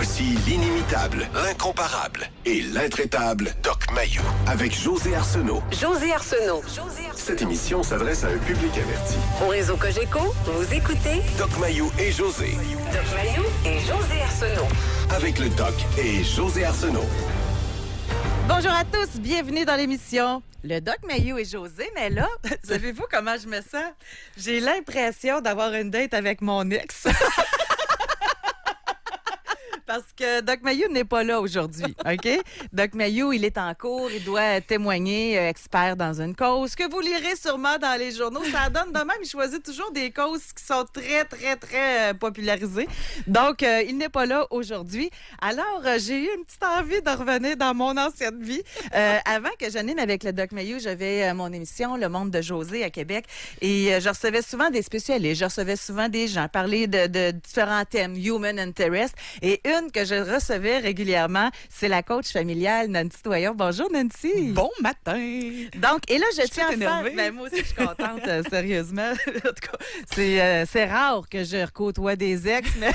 Voici l'inimitable, l'incomparable et l'intraitable Doc Mayou avec José Arsenault. José Arsenault. Cette émission s'adresse à un public averti. Au réseau Cogeco, vous écoutez Doc Mayou et José. Doc Mayou et José Arsenault. Avec le Doc et José Arsenault. Bonjour à tous, bienvenue dans l'émission. Le Doc Mayou et José, mais là, savez-vous comment je me sens? J'ai l'impression d'avoir une date avec mon ex. Parce que Doc Mayou n'est pas là aujourd'hui, OK? Doc Mayou, il est en cours, il doit témoigner, expert dans une cause que vous lirez sûrement dans les journaux. Ça donne de même, il choisit toujours des causes qui sont très popularisées. Donc, il n'est pas là aujourd'hui. Alors, j'ai eu une petite envie de revenir dans mon ancienne vie. Avant que j'anime avec le Doc Mayou, j'avais mon émission Le Monde de José à Québec et je recevais souvent des spécialistes, je recevais souvent des gens parler de différents thèmes, Human Interest, et une que je recevais régulièrement, c'est la coach familiale Nancy Toyon. Bonjour Nancy. Bon matin. Donc, et là, je tiens à énervée. faire... Ben, moi aussi, je suis contente, sérieusement. En tout cas, c'est rare que je côtoie des ex, mais...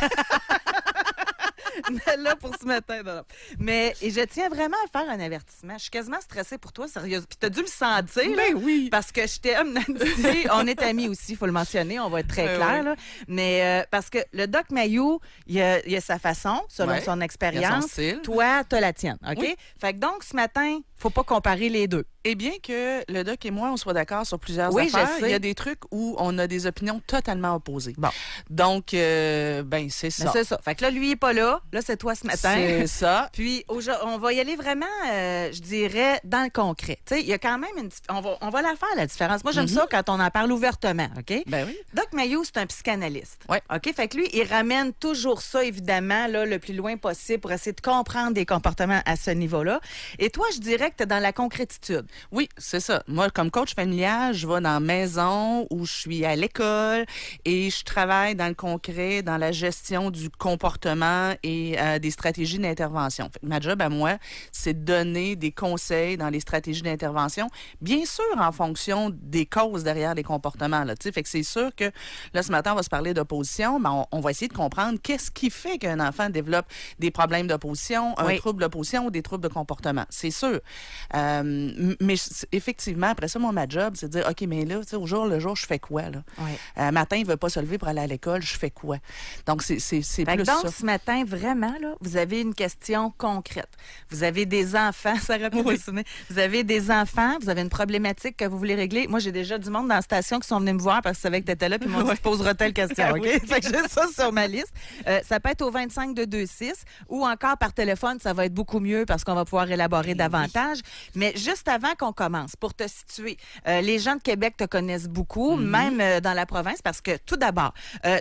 Mais là, pour ce matin, non. Mais et je tiens vraiment à faire un avertissement. Je suis quasiment stressée pour toi, sérieuse. Puis t'as dû le sentir, là, Ben oui. parce que je t'aime, Nancy. On est amis aussi, il faut le mentionner, on va être très clair. Oui. Là. Mais parce que le Doc Mayou, il a sa façon, selon Ouais. son Il a expérience. son style. Toi, t'as la tienne, OK? Oui. Fait que donc, ce matin, faut pas comparer les deux. Et bien que le doc et moi, on soit d'accord sur plusieurs Oui, je affaires, sais. il y a des trucs où on a des opinions totalement opposées. Bon. Donc, c'est Mais ça. c'est ça. Fait que là, lui, il est pas là. Là, c'est toi ce matin. C'est ça. Puis, on va y aller vraiment, je dirais, dans le concret. Tu sais, il y a quand même une... On va la faire, la différence. Moi, j'aime ça quand on en parle ouvertement, OK? Ben oui. Doc Mayou, c'est un psychanalyste. Ouais. OK? Fait que lui, il ramène toujours ça, évidemment, là, le plus loin possible pour essayer de comprendre des comportements à ce niveau-là. Et toi, je dirais que tu es dans la concrétitude. Oui, c'est ça. Moi, comme coach familial, je vais dans la maison où je suis à l'école et je travaille dans le concret, dans la gestion du comportement et des stratégies d'intervention. Fait que ma job à moi, c'est de donner des conseils dans les stratégies d'intervention, bien sûr en fonction des causes derrière les comportements. Là, fait que c'est sûr que là, ce matin, on va se parler d'opposition, mais on va essayer de comprendre qu'est-ce qui fait qu'un enfant développe des problèmes d'opposition, un trouble d'opposition ou des troubles de comportement. C'est sûr. Mais effectivement, après ça, moi, ma job, c'est de dire, OK, mais là, au jour le jour, je fais quoi, là? Oui. Matin, il ne veut pas se lever pour aller à l'école, je fais quoi? Donc, c'est Fait que plus donc, ça. ce matin, vraiment, là, vous avez une question concrète. Vous avez des enfants, ça rappelle Vous avez des enfants, vous avez une problématique que vous voulez régler. Moi, j'ai déjà du monde dans la station qui sont venus me voir parce que savaient que tu étais là puis ils m'ont dit, tu poseras telle question, OK? Fait que j'ai ça sur ma liste. Ça peut être au 25-226 ou encore par téléphone, ça va être beaucoup mieux parce qu'on va pouvoir élaborer davantage. Mais juste avant qu'on commence, pour te situer, les gens de Québec te connaissent beaucoup, même dans la province, parce que tout d'abord,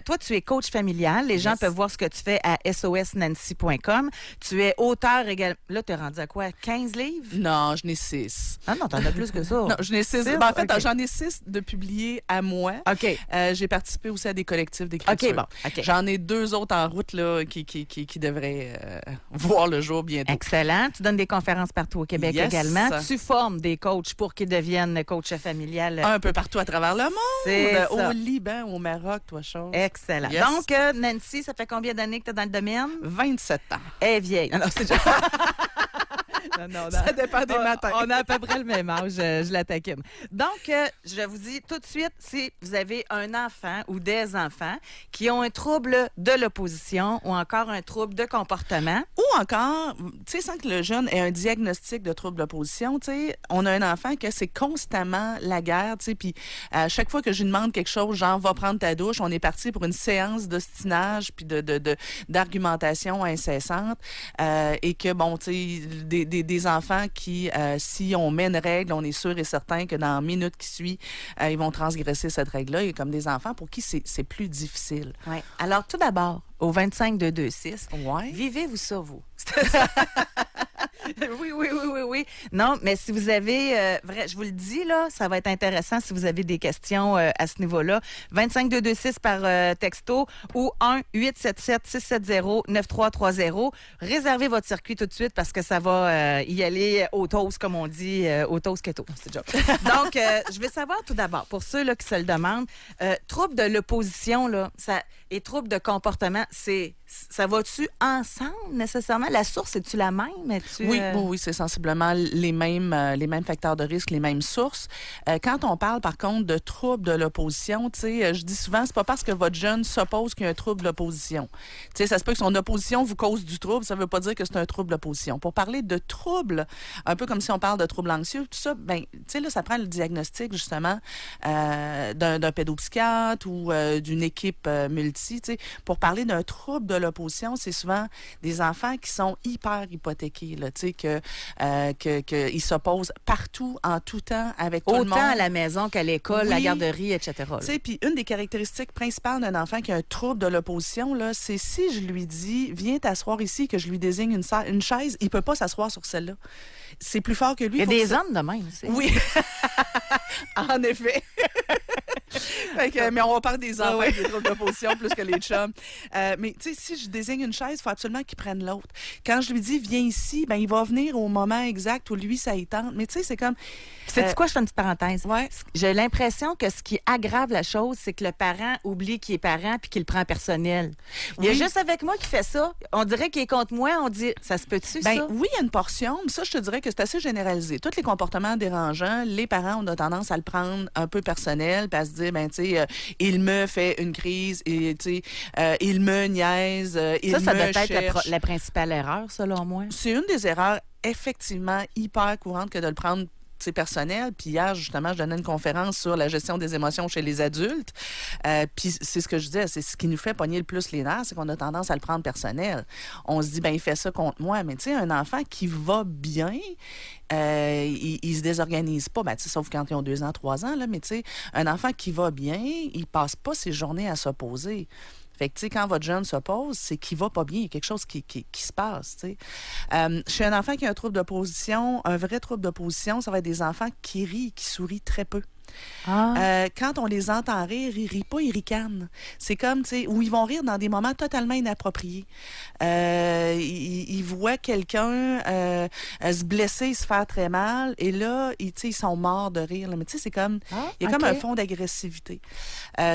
toi, tu es coach familial. Les gens peuvent voir ce que tu fais à sosnancy.com. Tu es auteur également. Là, tu es rendu à quoi? 15 livres? Non, je n'ai 6. Ah non, t'en as plus que ça. Non, je n'ai 6. Six? En fait, OK. j'en ai 6 de publiés à moi. OK. J'ai participé aussi à des collectifs d'écriture. OK, bon. OK. J'en ai 2 autres en route là, qui devraient voir le jour bientôt. Excellent. Tu donnes des conférences partout au Québec Yes. également. Tu formes des coachs pour qu'ils deviennent coachs familial. Un peu partout à travers le monde. C'est ça. Au Liban, au Maroc, toi, chose. Excellent. Yes. Donc, Nancy, ça fait combien d'années que tu es dans le domaine? 27 ans. Elle est vieille. Non, c'est déjà... Non, Ça dépend des matins. On a à peu près le même âge, je la taquine. Donc, je vous dis tout de suite, si vous avez un enfant ou des enfants qui ont un trouble de l'opposition ou encore un trouble de comportement. Ou encore, tu sais, sans que le jeune ait un diagnostic de trouble d'opposition, tu sais, on a un enfant que c'est constamment la guerre, tu sais, puis à chaque fois que je lui demande quelque chose, genre, va prendre ta douche, on est parti pour une séance d'ostinage puis d'argumentation incessante et que, bon, tu sais, des enfants qui, si on met une règle, on est sûr et certain que dans la minute qui suit, ils vont transgresser cette règle-là. Et comme des enfants pour qui c'est plus difficile. Ouais. Alors, tout d'abord, au 25-226, Ouais. vivez-vous ça, vous? Oui. Non, mais si vous avez, je vous le dis, là, ça va être intéressant si vous avez des questions à ce niveau-là. 25226 par texto ou 1-877-670-9330. Réservez votre circuit tout de suite parce que ça va y aller au toast, comme on dit, au toast keto. C'est job. Donc, je vais savoir tout d'abord, pour ceux là, qui se le demandent, trouble de l'opposition là, et trouble de comportement, c'est ça va-tu ensemble nécessairement? La source, est-tu la même? Oui, c'est sensiblement les mêmes facteurs de risque, les mêmes sources. Quand on parle, par contre, de troubles de l'opposition, tu sais, je dis souvent, c'est pas parce que votre jeune s'oppose qu'il y a un trouble d'opposition. Tu sais, ça se peut que son opposition vous cause du trouble, ça veut pas dire que c'est un trouble d'opposition. Pour parler de troubles, un peu comme si on parle de troubles anxieux, tout ça, ben, tu sais, là, ça prend le diagnostic, justement, d'un pédopsychiatre ou d'une équipe multi, tu sais. Pour parler d'un trouble de l'opposition, c'est souvent des enfants qui sont hyper hypothéqués, là, tu sais, qu'ils s'opposent partout, en tout temps, avec tout le monde. Autant à la maison qu'à l'école, la garderie, etc. Tu sais, puis une des caractéristiques principales d'un enfant qui a un trouble de l'opposition, là, c'est si je lui dis, viens t'asseoir ici, que je lui désigne une chaise, il peut pas s'asseoir sur celle-là. C'est plus fort que lui. Il y a des hommes de même, aussi. Oui. En effet. Mais on parle des enfants avec des troubles d'opposition plus que les chums. Mais tu sais, si je désigne une chaise, il faut absolument qu'il prenne l'autre. Quand je lui dis, viens ici, ben il va venir au moment exact où lui, ça y tente. Mais tu sais, c'est comme... C'est quoi, je fais une petite parenthèse? Ouais. J'ai l'impression que ce qui aggrave la chose, c'est que le parent oublie qu'il est parent puis qu'il le prend personnel. Il y a juste avec moi qui fait ça. On dirait qu'il est contre moi. On dit, ça se peut-tu, ça? Oui, il y a une portion, mais ça, je te dirais que c'est assez généralisé. Tous les comportements dérangeants, les parents ont tendance à le prendre un peu personnel puis à se dire, ben tu sais, il me fait une crise, et tu sais, il me niaise, il me ça doit cherche. être la principale erreur, selon moi. C'est une des erreurs effectivement hyper courantes que de le prendre personnel. Puis hier, justement, je donnais une conférence sur la gestion des émotions chez les adultes. Puis c'est ce que je disais, c'est ce qui nous fait pogner le plus les nerfs, c'est qu'on a tendance à le prendre personnel. On se dit, ben il fait ça contre moi. Mais tu sais, un enfant qui va bien, il se désorganise pas, ben, sauf quand ils ont 2 ans, 3 ans, là, mais tu sais, un enfant qui va bien, il passe pas ses journées à s'opposer. Fait que, tu sais, quand votre jeune s'oppose, c'est qu'il va pas bien. Il y a quelque chose qui se passe, tu sais. Chez un enfant qui a un trouble d'opposition, un vrai trouble d'opposition, ça va être des enfants qui rient, qui sourient très peu. Quand on les entend rire, ils rient pas, ils ricanent. C'est comme, tu sais, où ils vont rire dans des moments totalement inappropriés. Ils voient quelqu'un se blesser, se faire très mal, et là, ils sont morts de rire. Là. Mais tu sais, c'est comme, il y a comme un fond d'agressivité.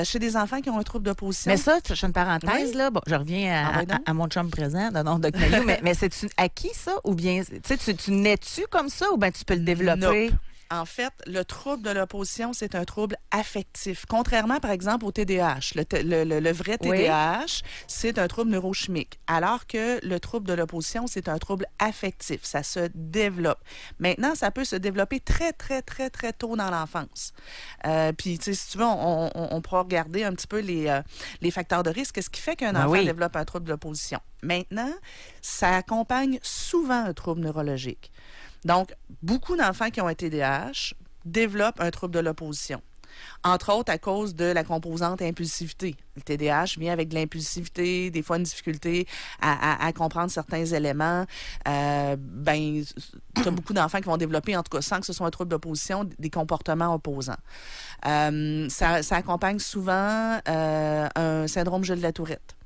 Chez des enfants qui ont un trouble d'opposition... Mais ça, je fais une parenthèse, là. Bon, je reviens à mon chum présent, non, Doc Mayou, mais c'est-tu acquis, ça? Ou bien, tu sais, tu nais-tu comme ça, ou bien tu peux le développer? Nope. En fait, le trouble de l'opposition, c'est un trouble affectif. Contrairement, par exemple, au TDAH. Le vrai TDAH, c'est un trouble neurochimique. Alors que le trouble de l'opposition, c'est un trouble affectif. Ça se développe. Maintenant, ça peut se développer très, très, très, très tôt dans l'enfance. Puis, tu sais, si tu veux, on pourra regarder un petit peu les facteurs de risque. Qu'est-ce qui fait qu'un enfant développe un trouble de l'opposition? Maintenant, ça accompagne souvent un trouble neurologique. Donc, beaucoup d'enfants qui ont un TDAH développent un trouble de l'opposition. Entre autres, à cause de la composante impulsivité. Le TDAH vient avec de l'impulsivité, des fois une difficulté à comprendre certains éléments. Tu as beaucoup d'enfants qui vont développer, en tout cas sans que ce soit un trouble d'opposition, des comportements opposants. Ça accompagne souvent un syndrome Jules Latourette.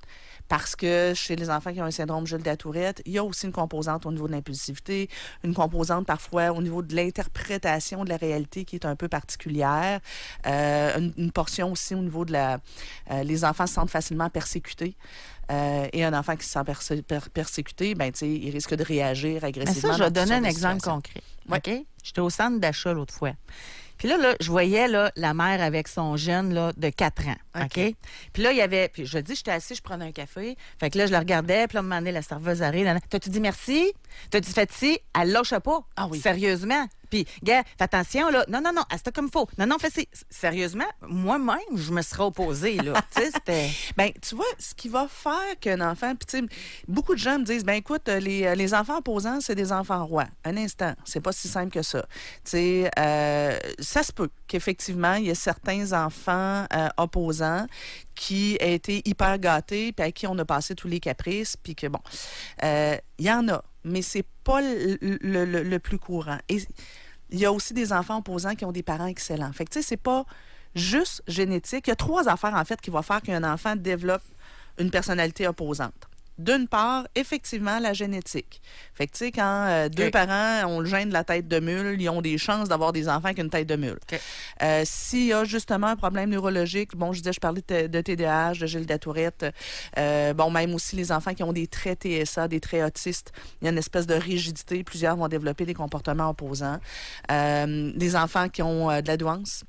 Parce que chez les enfants qui ont un syndrome Jules Latourette, il y a aussi une composante au niveau de l'impulsivité, une composante parfois au niveau de l'interprétation de la réalité qui est un peu particulière, une portion aussi au niveau de les enfants se sentent facilement persécutés. Et un enfant qui se sent persécuté, ben, tu sais, il risque de réagir agressivement. Mais ça, je vais donner un exemple concret. Ouais. OK? J'étais au centre d'achat l'autre fois. Puis là, je voyais là, la mère avec son jeune là, de 4 ans. OK? Puis là, il y avait... Puis je dis, j'étais assise, je prenais un café. Fait que là, je le regardais. Puis là, à un moment donné, la serveuse arrive. T'as-tu dit merci? T'as-tu fait ci? Elle lâche pas. Ah oui. Sérieusement. Puis, gars, fais attention, là. Non, c'était comme faux. Non, fais ci. Sérieusement, moi-même, je me serais opposée, là. Tu sais, c'était... Bien, tu vois, ce qui va faire qu'un enfant... Puis, tu sais, beaucoup de gens me disent, ben écoute, les enfants opposants, c'est des enfants rois. Un instant, c'est pas si simple que ça. Tu sais, ça se peut qu'effectivement, il y ait certains enfants opposants qui aient été hyper gâtés, puis à qui on a passé tous les caprices, puis que, bon, il y en a, mais c'est pas le plus courant. Et il y a aussi des enfants opposants qui ont des parents excellents. Fait que, tu sais, c'est pas juste génétique. Il y a 3 affaires, en fait, qui vont faire qu'un enfant développe une personnalité opposante. D'une part, effectivement, la génétique. Fait que, tu sais, quand deux parents ont le gène de la tête de mule, ils ont des chances d'avoir des enfants avec une tête de mule. S'il y a justement un problème neurologique, bon, je parlais de TDAH, de Gilles de Tourette, même aussi les enfants qui ont des traits TSA, des traits autistes, il y a une espèce de rigidité. Plusieurs vont développer des comportements opposants. Des enfants qui ont de la douance.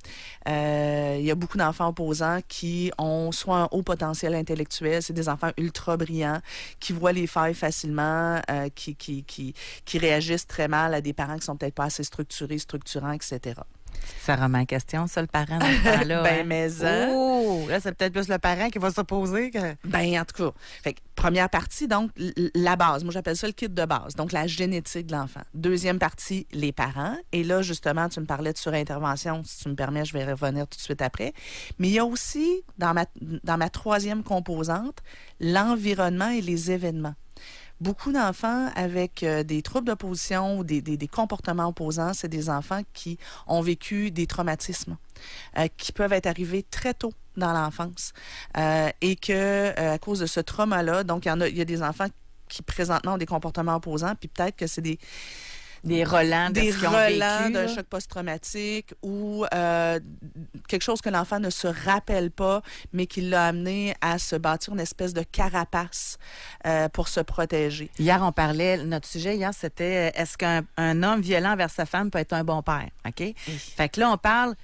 Il y a beaucoup d'enfants opposants qui ont soit un haut potentiel intellectuel, c'est des enfants ultra brillants, qui voient les failles facilement, qui réagissent très mal à des parents qui sont peut-être pas assez structurants, etc. Ça remet en question, ça, le parent, dans ce temps-là. Là, c'est peut-être plus le parent qui va s'opposer. En tout cas. Fait que, première partie, donc, la base. Moi, j'appelle ça le kit de base. Donc, la génétique de l'enfant. Deuxième partie, les parents. Et là, justement, tu me parlais de surintervention. Si tu me permets, je vais revenir tout de suite après. Mais il y a aussi, dans ma troisième composante, l'environnement et les événements. Beaucoup d'enfants avec des troubles d'opposition ou des comportements opposants, c'est des enfants qui ont vécu des traumatismes qui peuvent être arrivés très tôt dans l'enfance et que à cause de ce trauma-là, donc il y a des enfants qui présentement ont des comportements opposants, puis peut-être que c'est des relents d'un choc post-traumatique ou quelque chose que l'enfant ne se rappelle pas, mais qui l'a amené à se bâtir une espèce de carapace pour se protéger. Hier, on parlait, notre sujet hier, c'était est-ce qu'un homme violent envers sa femme peut être un bon père? OK? Oui. Fait que là, on parle,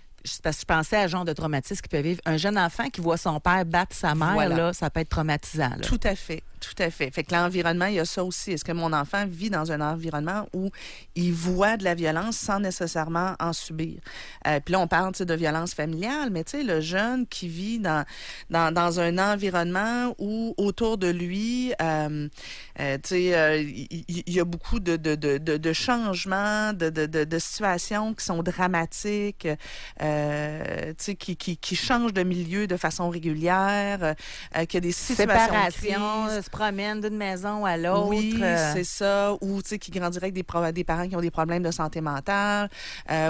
parce que je pensais à genre de traumatisme qu'il peut vivre. Un jeune enfant qui voit son père battre sa mère, là, ça peut être traumatisant. Là. Tout à fait. Tout à fait. Fait que l'environnement, il y a ça aussi. Est-ce que mon enfant vit dans un environnement où il voit de la violence sans nécessairement en subir? Puis là, on parle de violence familiale, mais tu sais, le jeune qui vit dans un environnement où autour de lui, il y a beaucoup de changements, de situations qui sont dramatiques, qui changent de milieu de façon régulière, qu'il y a des situations de crise. Se promène d'une maison à l'autre. Oui, c'est ça. Ou, qui grandirait avec des parents qui ont des problèmes de santé mentale.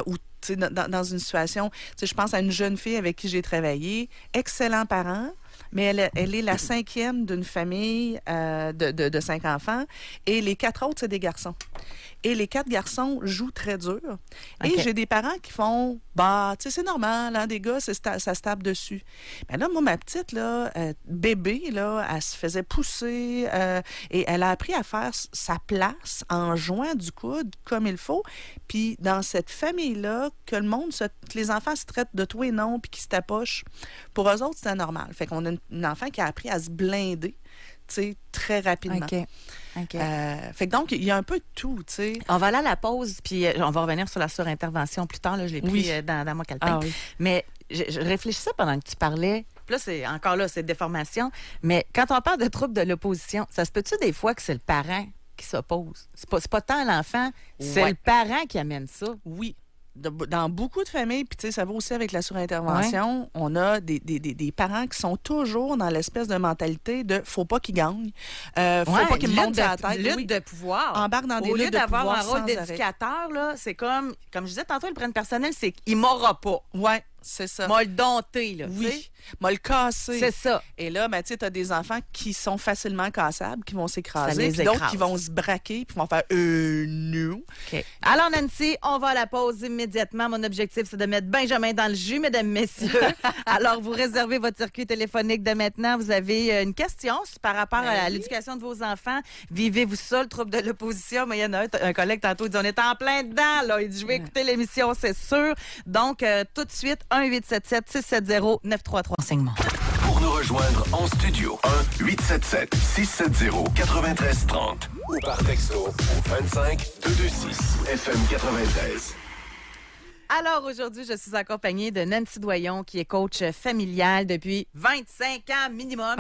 Ou, dans une situation... Je pense à une jeune fille avec qui j'ai travaillé. Excellent parent. Mais elle est la cinquième d'une famille de 5 enfants. Et les 4 autres, c'est des garçons. Et les 4 garçons jouent très dur. Et j'ai des parents qui font, c'est normal, hein, des gars, ça se tape dessus. Mais là, moi, ma petite, là, bébé, là, elle se faisait pousser et elle a appris à faire sa place en jouant du coude comme il faut. Puis dans cette famille-là, que les enfants se traitent de tout et non puis qui se tapochent, pour eux autres, c'était normal. Fait qu'on a une enfant qui a appris à se blinder, très rapidement. Fait que donc, il y a un peu de tout, tu sais. On va aller à la pause, puis on va revenir sur la surintervention plus tard. Là, je l'ai pris dans mon calepin. Oui. Mais je réfléchissais pendant que tu parlais. Puis là, c'est déformation. Mais quand on parle de troubles de l'opposition, ça se peut-tu des fois que c'est le parent qui s'oppose? C'est pas tant l'enfant, c'est le parent qui amène ça. Oui. Dans beaucoup de familles, puis tu sais, ça va aussi avec la surintervention, on a des parents qui sont toujours dans l'espèce de mentalité de « faut pas qu'ils gagnent, faut pas qu'ils me montent à la tête ». Lutte de pouvoir. Embarque dans des luttes de pouvoir. Au lieu d'avoir un rôle d'éducateur, là, c'est comme je disais tantôt, le prenne personnel, c'est qu'il m'aura pas. Ouais. C'est ça. M'a le dompté, là. Oui. M'a le cassé. C'est ça. Et là, tu sais, t'as des enfants qui sont facilement cassables, qui vont s'écraser. Puis d'autres qui vont se braquer, puis vont faire nous. OK. Alors, Nancy, on va à la pause immédiatement. Mon objectif, c'est de mettre Benjamin dans le jus, mesdames, messieurs. Alors, vous réservez votre circuit téléphonique de maintenant. Vous avez une question par rapport à l'éducation de vos enfants. Vivez-vous ça, le trouble de l'opposition? Mais il y en a un collègue tantôt, il dit on est en plein dedans, là. Il dit je vais écouter l'émission, c'est sûr. Donc, tout de suite, 1-877-670-933. Enseignement. Pour nous rejoindre en studio, 1-877-670-9330 ou par texto au 25-226 FM 93. Alors aujourd'hui, je suis accompagnée de Nancy Doyon, qui est coach familial depuis 25 ans minimum.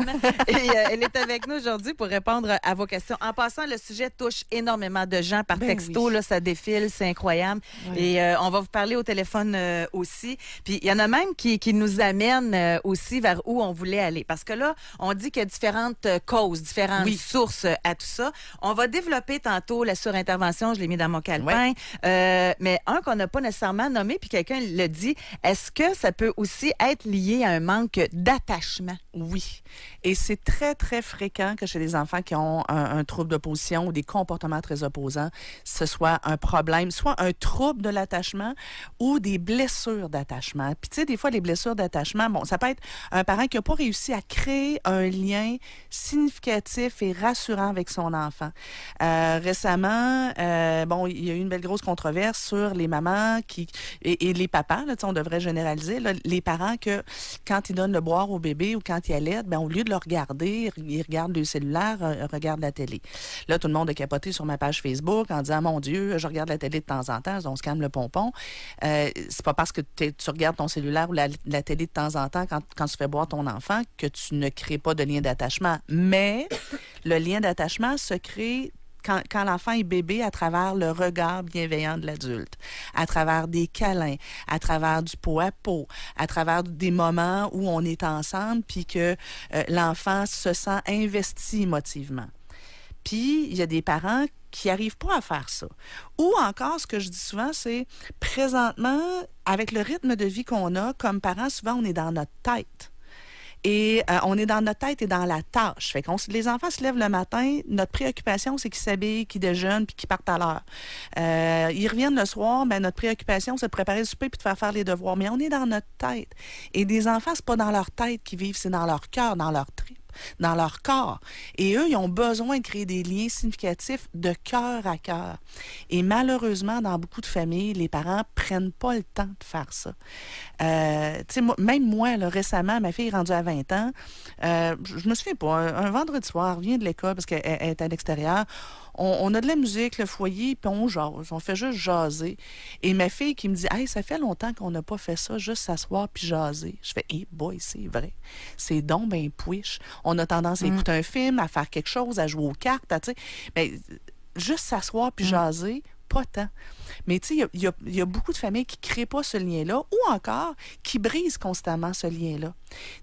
Et elle est avec nous aujourd'hui pour répondre à vos questions. En passant, le sujet touche énormément de gens par texto. Là, ça défile, c'est incroyable. Oui. Et on va vous parler au téléphone aussi. Puis il y en a même qui nous amènent aussi vers où on voulait aller. Parce que là, on dit qu'il y a différentes causes, différentes sources à tout ça. On va développer tantôt la surintervention. Je l'ai mis dans mon calepin. Mais un qu'on n'a pas nécessairement nommé nommé, puis quelqu'un le dit. Est-ce que ça peut aussi être lié à un manque d'attachement? Oui. Et c'est très, très fréquent que chez les enfants qui ont un trouble d'opposition ou des comportements très opposants, ce soit un problème, soit un trouble de l'attachement ou des blessures d'attachement. Puis tu sais, des fois, les blessures d'attachement, bon, ça peut être un parent qui n'a pas réussi à créer un lien significatif et rassurant avec son enfant. Récemment, bon, il y a eu une belle grosse controverse sur les mamans et les papas, là, on devrait généraliser, là, les parents que quand ils donnent le boire au bébé ou quand il allait, ben, au lieu de le regarder, ils regardent le cellulaire, regardent la télé. Là, tout le monde a capoté sur ma page Facebook en disant, mon Dieu, je regarde la télé de temps en temps, on se calme le pompon. C'est pas parce que tu regardes ton cellulaire ou la télé de temps en temps quand tu fais boire ton enfant que tu ne crées pas de lien d'attachement. Mais le lien d'attachement se crée quand l'enfant est bébé, à travers le regard bienveillant de l'adulte, à travers des câlins, à travers du pot à pot, à travers des moments où on est ensemble puis que l'enfant se sent investi émotivement. Puis, il y a des parents qui n'arrivent pas à faire ça. Ou encore, ce que je dis souvent, c'est présentement, avec le rythme de vie qu'on a, comme parents, souvent, on est dans notre tête. Et on est dans notre tête et dans la tâche. Fait qu'on, les enfants se lèvent le matin, notre préoccupation, c'est qu'ils s'habillent, qu'ils déjeunent puis qu'ils partent à l'heure. Ils reviennent le soir, ben notre préoccupation, c'est de préparer le souper puis de faire les devoirs. Mais on est dans notre tête. Et des enfants, c'est pas dans leur tête qu'ils vivent, c'est dans leur cœur, dans leur trip, dans leur corps. Et eux, ils ont besoin de créer des liens significatifs de cœur à cœur. Et malheureusement, dans beaucoup de familles, les parents prennent pas le temps de faire ça. Même moi, là, récemment, ma fille est rendue à 20 ans. Je me souviens pas, un vendredi soir, elle vient de l'école parce qu'elle est à l'extérieur. On a de la musique, le foyer, puis on jase. On fait juste jaser. Et ma fille qui me dit « Hey, ça fait longtemps qu'on n'a pas fait ça, juste s'asseoir puis jaser. » Je fais « Hey boy, c'est vrai. C'est donc ben pouiche. On a tendance à écouter un film, à faire quelque chose, à jouer aux cartes, tu sais. Mais juste s'asseoir puis jaser, pas tant. » Mais tu sais, il y a beaucoup de familles qui ne créent pas ce lien-là ou encore qui brisent constamment ce lien-là.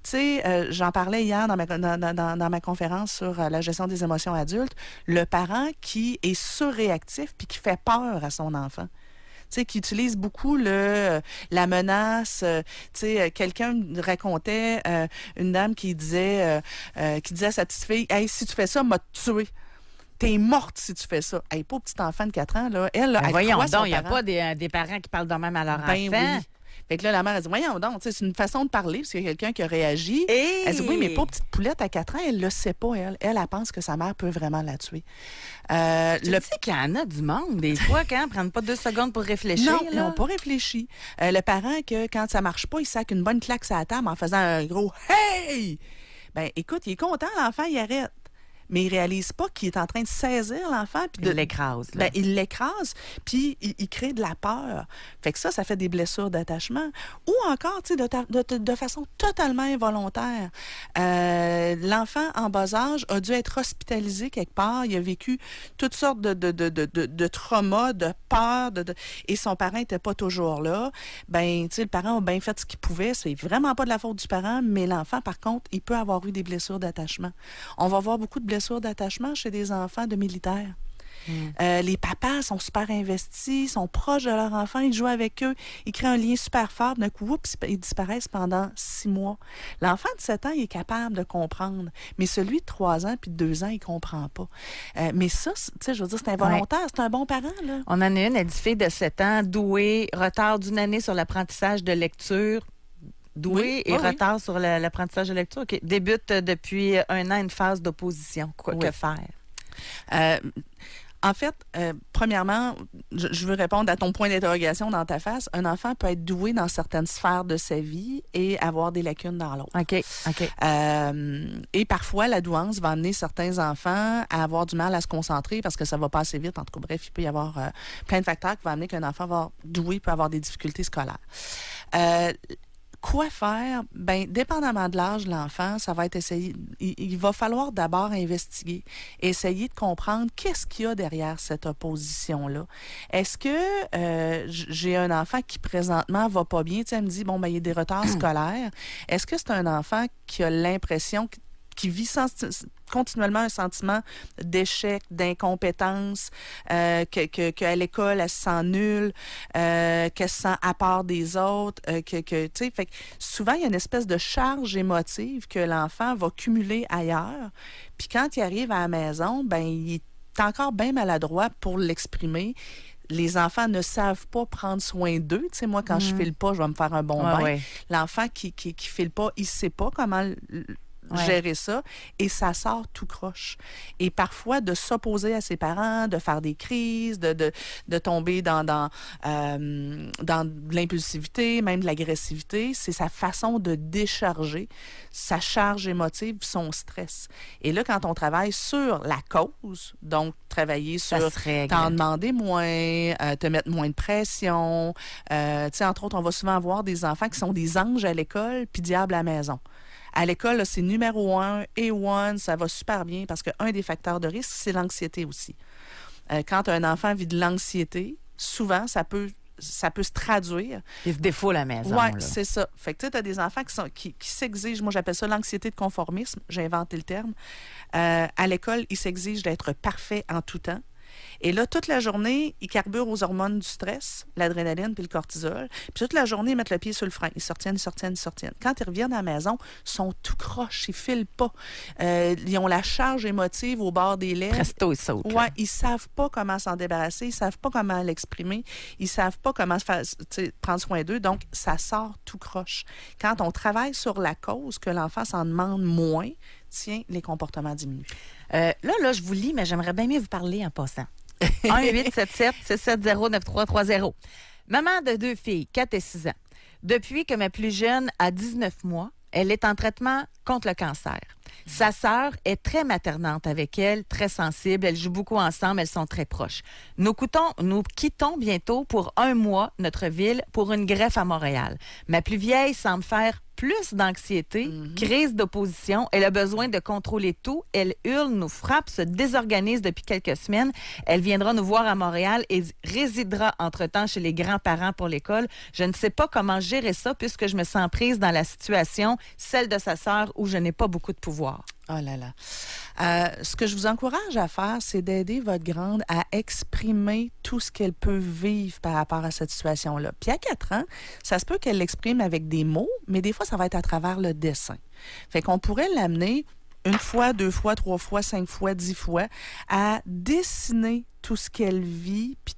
Tu sais, j'en parlais hier dans ma conférence sur la gestion des émotions adultes, le parent qui est surréactif puis qui fait peur à son enfant. Tu sais, qui utilise beaucoup la menace. Tu sais, quelqu'un racontait une dame qui disait à sa petite fille « Hey, si tu fais ça, m'a tué. » T'es morte si tu fais ça. Elle n'est pas au petit enfant de 4 ans, là. Elle, elle voyons croit donc, son il n'y a parent. pas des parents qui parlent de même à leur enfant. Oui. Fait que là, la mère, elle dit, voyons donc, c'est une façon de parler, parce qu'il y a quelqu'un qui a réagi. Hey! Elle dit, oui, mais pas petite poulette à 4 ans, elle le sait pas, elle. Elle pense que sa mère peut vraiment la tuer. Tu sais qu'il y en a du monde, des fois, quand ils ne prennent pas 2 secondes pour réfléchir. Non, là. ils n'ont pas réfléchi. Le parent, que quand ça marche pas, il sac une bonne claque sur la table en faisant un gros « Hey! » Ben, écoute, il est content, l'enfant, il arrête. Mais il ne réalise pas qu'il est en train de saisir l'enfant. Puis Il l'écrase. Là. Ben, il l'écrase, puis il crée de la peur. Fait que ça fait des blessures d'attachement. Ou encore, tu sais, de façon totalement involontaire. L'enfant en bas âge a dû être hospitalisé quelque part. Il a vécu toutes sortes de traumas, de peurs, et son parent n'était pas toujours là. Ben, tu sais, le parent a bien fait ce qu'il pouvait. C'est vraiment pas de la faute du parent, mais l'enfant, par contre, il peut avoir eu des blessures d'attachement. On va voir beaucoup de blessures d'attachement chez des enfants de militaires. Les papas sont super investis, sont proches de leur enfant, ils jouent avec eux, ils créent un lien super fort. D'un coup, oups, ils disparaissent pendant 6 mois. L'enfant de 7 ans, il est capable de comprendre, mais celui de 3 ans puis de 2 ans, il ne comprend pas. Mais ça, tu sais, je veux dire, c'est involontaire, c'est un bon parent, là. On en a une, elle dit fille de 7 ans, douée, retard d'une année sur l'apprentissage de lecture. Doué et retard sur l'apprentissage de lecture. OK. Débute depuis 1 an une phase d'opposition. Que faire? En fait, premièrement, je veux répondre à ton point d'interrogation dans ta face. Un enfant peut être doué dans certaines sphères de sa vie et avoir des lacunes dans l'autre. OK. Et parfois, la douance va amener certains enfants à avoir du mal à se concentrer parce que ça va pas assez vite. En tout cas, bref, il peut y avoir plein de facteurs qui vont amener qu'un enfant va doué peut avoir des difficultés scolaires. Quoi faire? Bien, dépendamment de l'âge de l'enfant, ça va être essayer. Il va falloir d'abord investiguer, essayer de comprendre qu'est-ce qu'il y a derrière cette opposition-là. Est-ce que j'ai un enfant qui présentement va pas bien? Tu sais, elle me dit, bon, ben, il y a des retards scolaires. Est-ce que c'est un enfant qui a l'impression qui vit continuellement un sentiment d'échec, d'incompétence, qu'à l'école, elle se sent nulle, qu'elle se sent à part des autres, tu sais, fait que souvent, il y a une espèce de charge émotive que l'enfant va cumuler ailleurs. Puis quand il arrive à la maison, ben il est encore bien maladroit pour l'exprimer. Les enfants ne savent pas prendre soin d'eux. Tu sais, moi, quand je file pas, je vais me faire un bon bain. Ouais. L'enfant qui file pas, il sait pas comment gérer ça et ça sort tout croche. Et parfois, de s'opposer à ses parents, de faire des crises, de tomber dans de l'impulsivité, même de l'agressivité, c'est sa façon de décharger sa charge émotive, son stress. Et là, quand on travaille sur la cause, donc travailler sur t'en demander moins, te mettre moins de pression, tu sais, entre autres, on va souvent avoir des enfants qui sont des anges à l'école puis diable à la maison. À l'école, là, c'est numéro 1, A1, ça va super bien parce qu'un des facteurs de risque, c'est l'anxiété aussi. Quand un enfant vit de l'anxiété, souvent, ça peut se traduire. Il se défoule à la maison. Oui, là. c'est ça. Fait que tu as des enfants qui s'exigent, moi j'appelle ça l'anxiété de conformisme, j'ai inventé le terme. À l'école, ils s'exigent d'être parfaits en tout temps. Et là, toute la journée, ils carburent aux hormones du stress, l'adrénaline puis le cortisol. Puis toute la journée, ils mettent le pied sur le frein. Ils sortiennent. Quand ils reviennent à la maison, ils sont tout croches, ils filent pas. Ils ont la charge émotive au bord des lèvres. Presto, ils sautent. Oui, ils savent pas comment s'en débarrasser, ils savent pas comment l'exprimer, ils savent pas comment prendre soin d'eux. Donc, ça sort tout croche. Quand on travaille sur la cause, que l'enfant s'en demande moins, tiens, les comportements diminuent. Là, je vous lis, mais j'aimerais bien mieux vous parler en passant. 1-877-670-9330. Maman de 2 filles, 4 et 6 ans. Depuis que ma plus jeune a 19 mois, elle est en traitement contre le cancer. Sa sœur est très maternante avec elle, très sensible. Elles jouent beaucoup ensemble, elles sont très proches. Nous quittons bientôt pour 1 mois notre ville pour une greffe à Montréal. Ma plus vieille semble faire plus d'anxiété, crise d'opposition. Elle a besoin de contrôler tout. Elle hurle, nous frappe, se désorganise depuis quelques semaines. Elle viendra nous voir à Montréal et résidera entre-temps chez les grands-parents pour l'école. Je ne sais pas comment gérer ça puisque je me sens prise dans la situation, celle de sa sœur, où je n'ai pas beaucoup de pouvoir. Oh là là. Ce que je vous encourage à faire, c'est d'aider votre grande à exprimer tout ce qu'elle peut vivre par rapport à cette situation-là. Puis à 4 ans, ça se peut qu'elle l'exprime avec des mots, mais des fois, ça va être à travers le dessin. Fait qu'on pourrait l'amener 1 fois, 2 fois, 3 fois, 5 fois, 10 fois à dessiner tout ce qu'elle vit, puis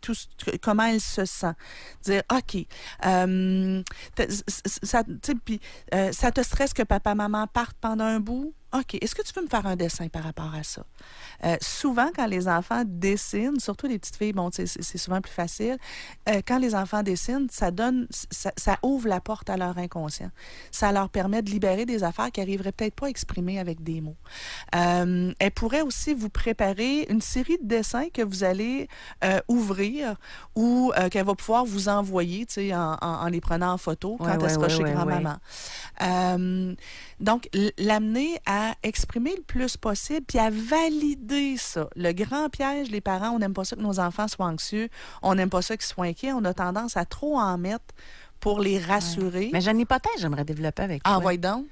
comment elle se sent. Dire, OK, ça te stresse que papa, maman partent pendant un bout? OK, est-ce que tu peux me faire un dessin par rapport à ça? Souvent, quand les enfants dessinent, surtout les petites filles, bon, c'est souvent plus facile, quand les enfants dessinent, ça ouvre la porte à leur inconscient. Ça leur permet de libérer des affaires qu'ils n'arriveraient peut-être pas à exprimer avec des mots. Elle pourrait aussi vous préparer une série de dessins que vous allez ouvrir ou qu'elle va pouvoir vous envoyer, tu sais, en les prenant en photo quand elle sera chez grand-maman. Donc, l'amener à exprimer le plus possible puis à valider ça. Le grand piège, les parents, on n'aime pas ça que nos enfants soient anxieux, on n'aime pas ça qu'ils soient inquiets, on a tendance à trop en mettre pour les rassurer. Mais j'en ai pas tant, j'aimerais développer avec toi. Envoie donc.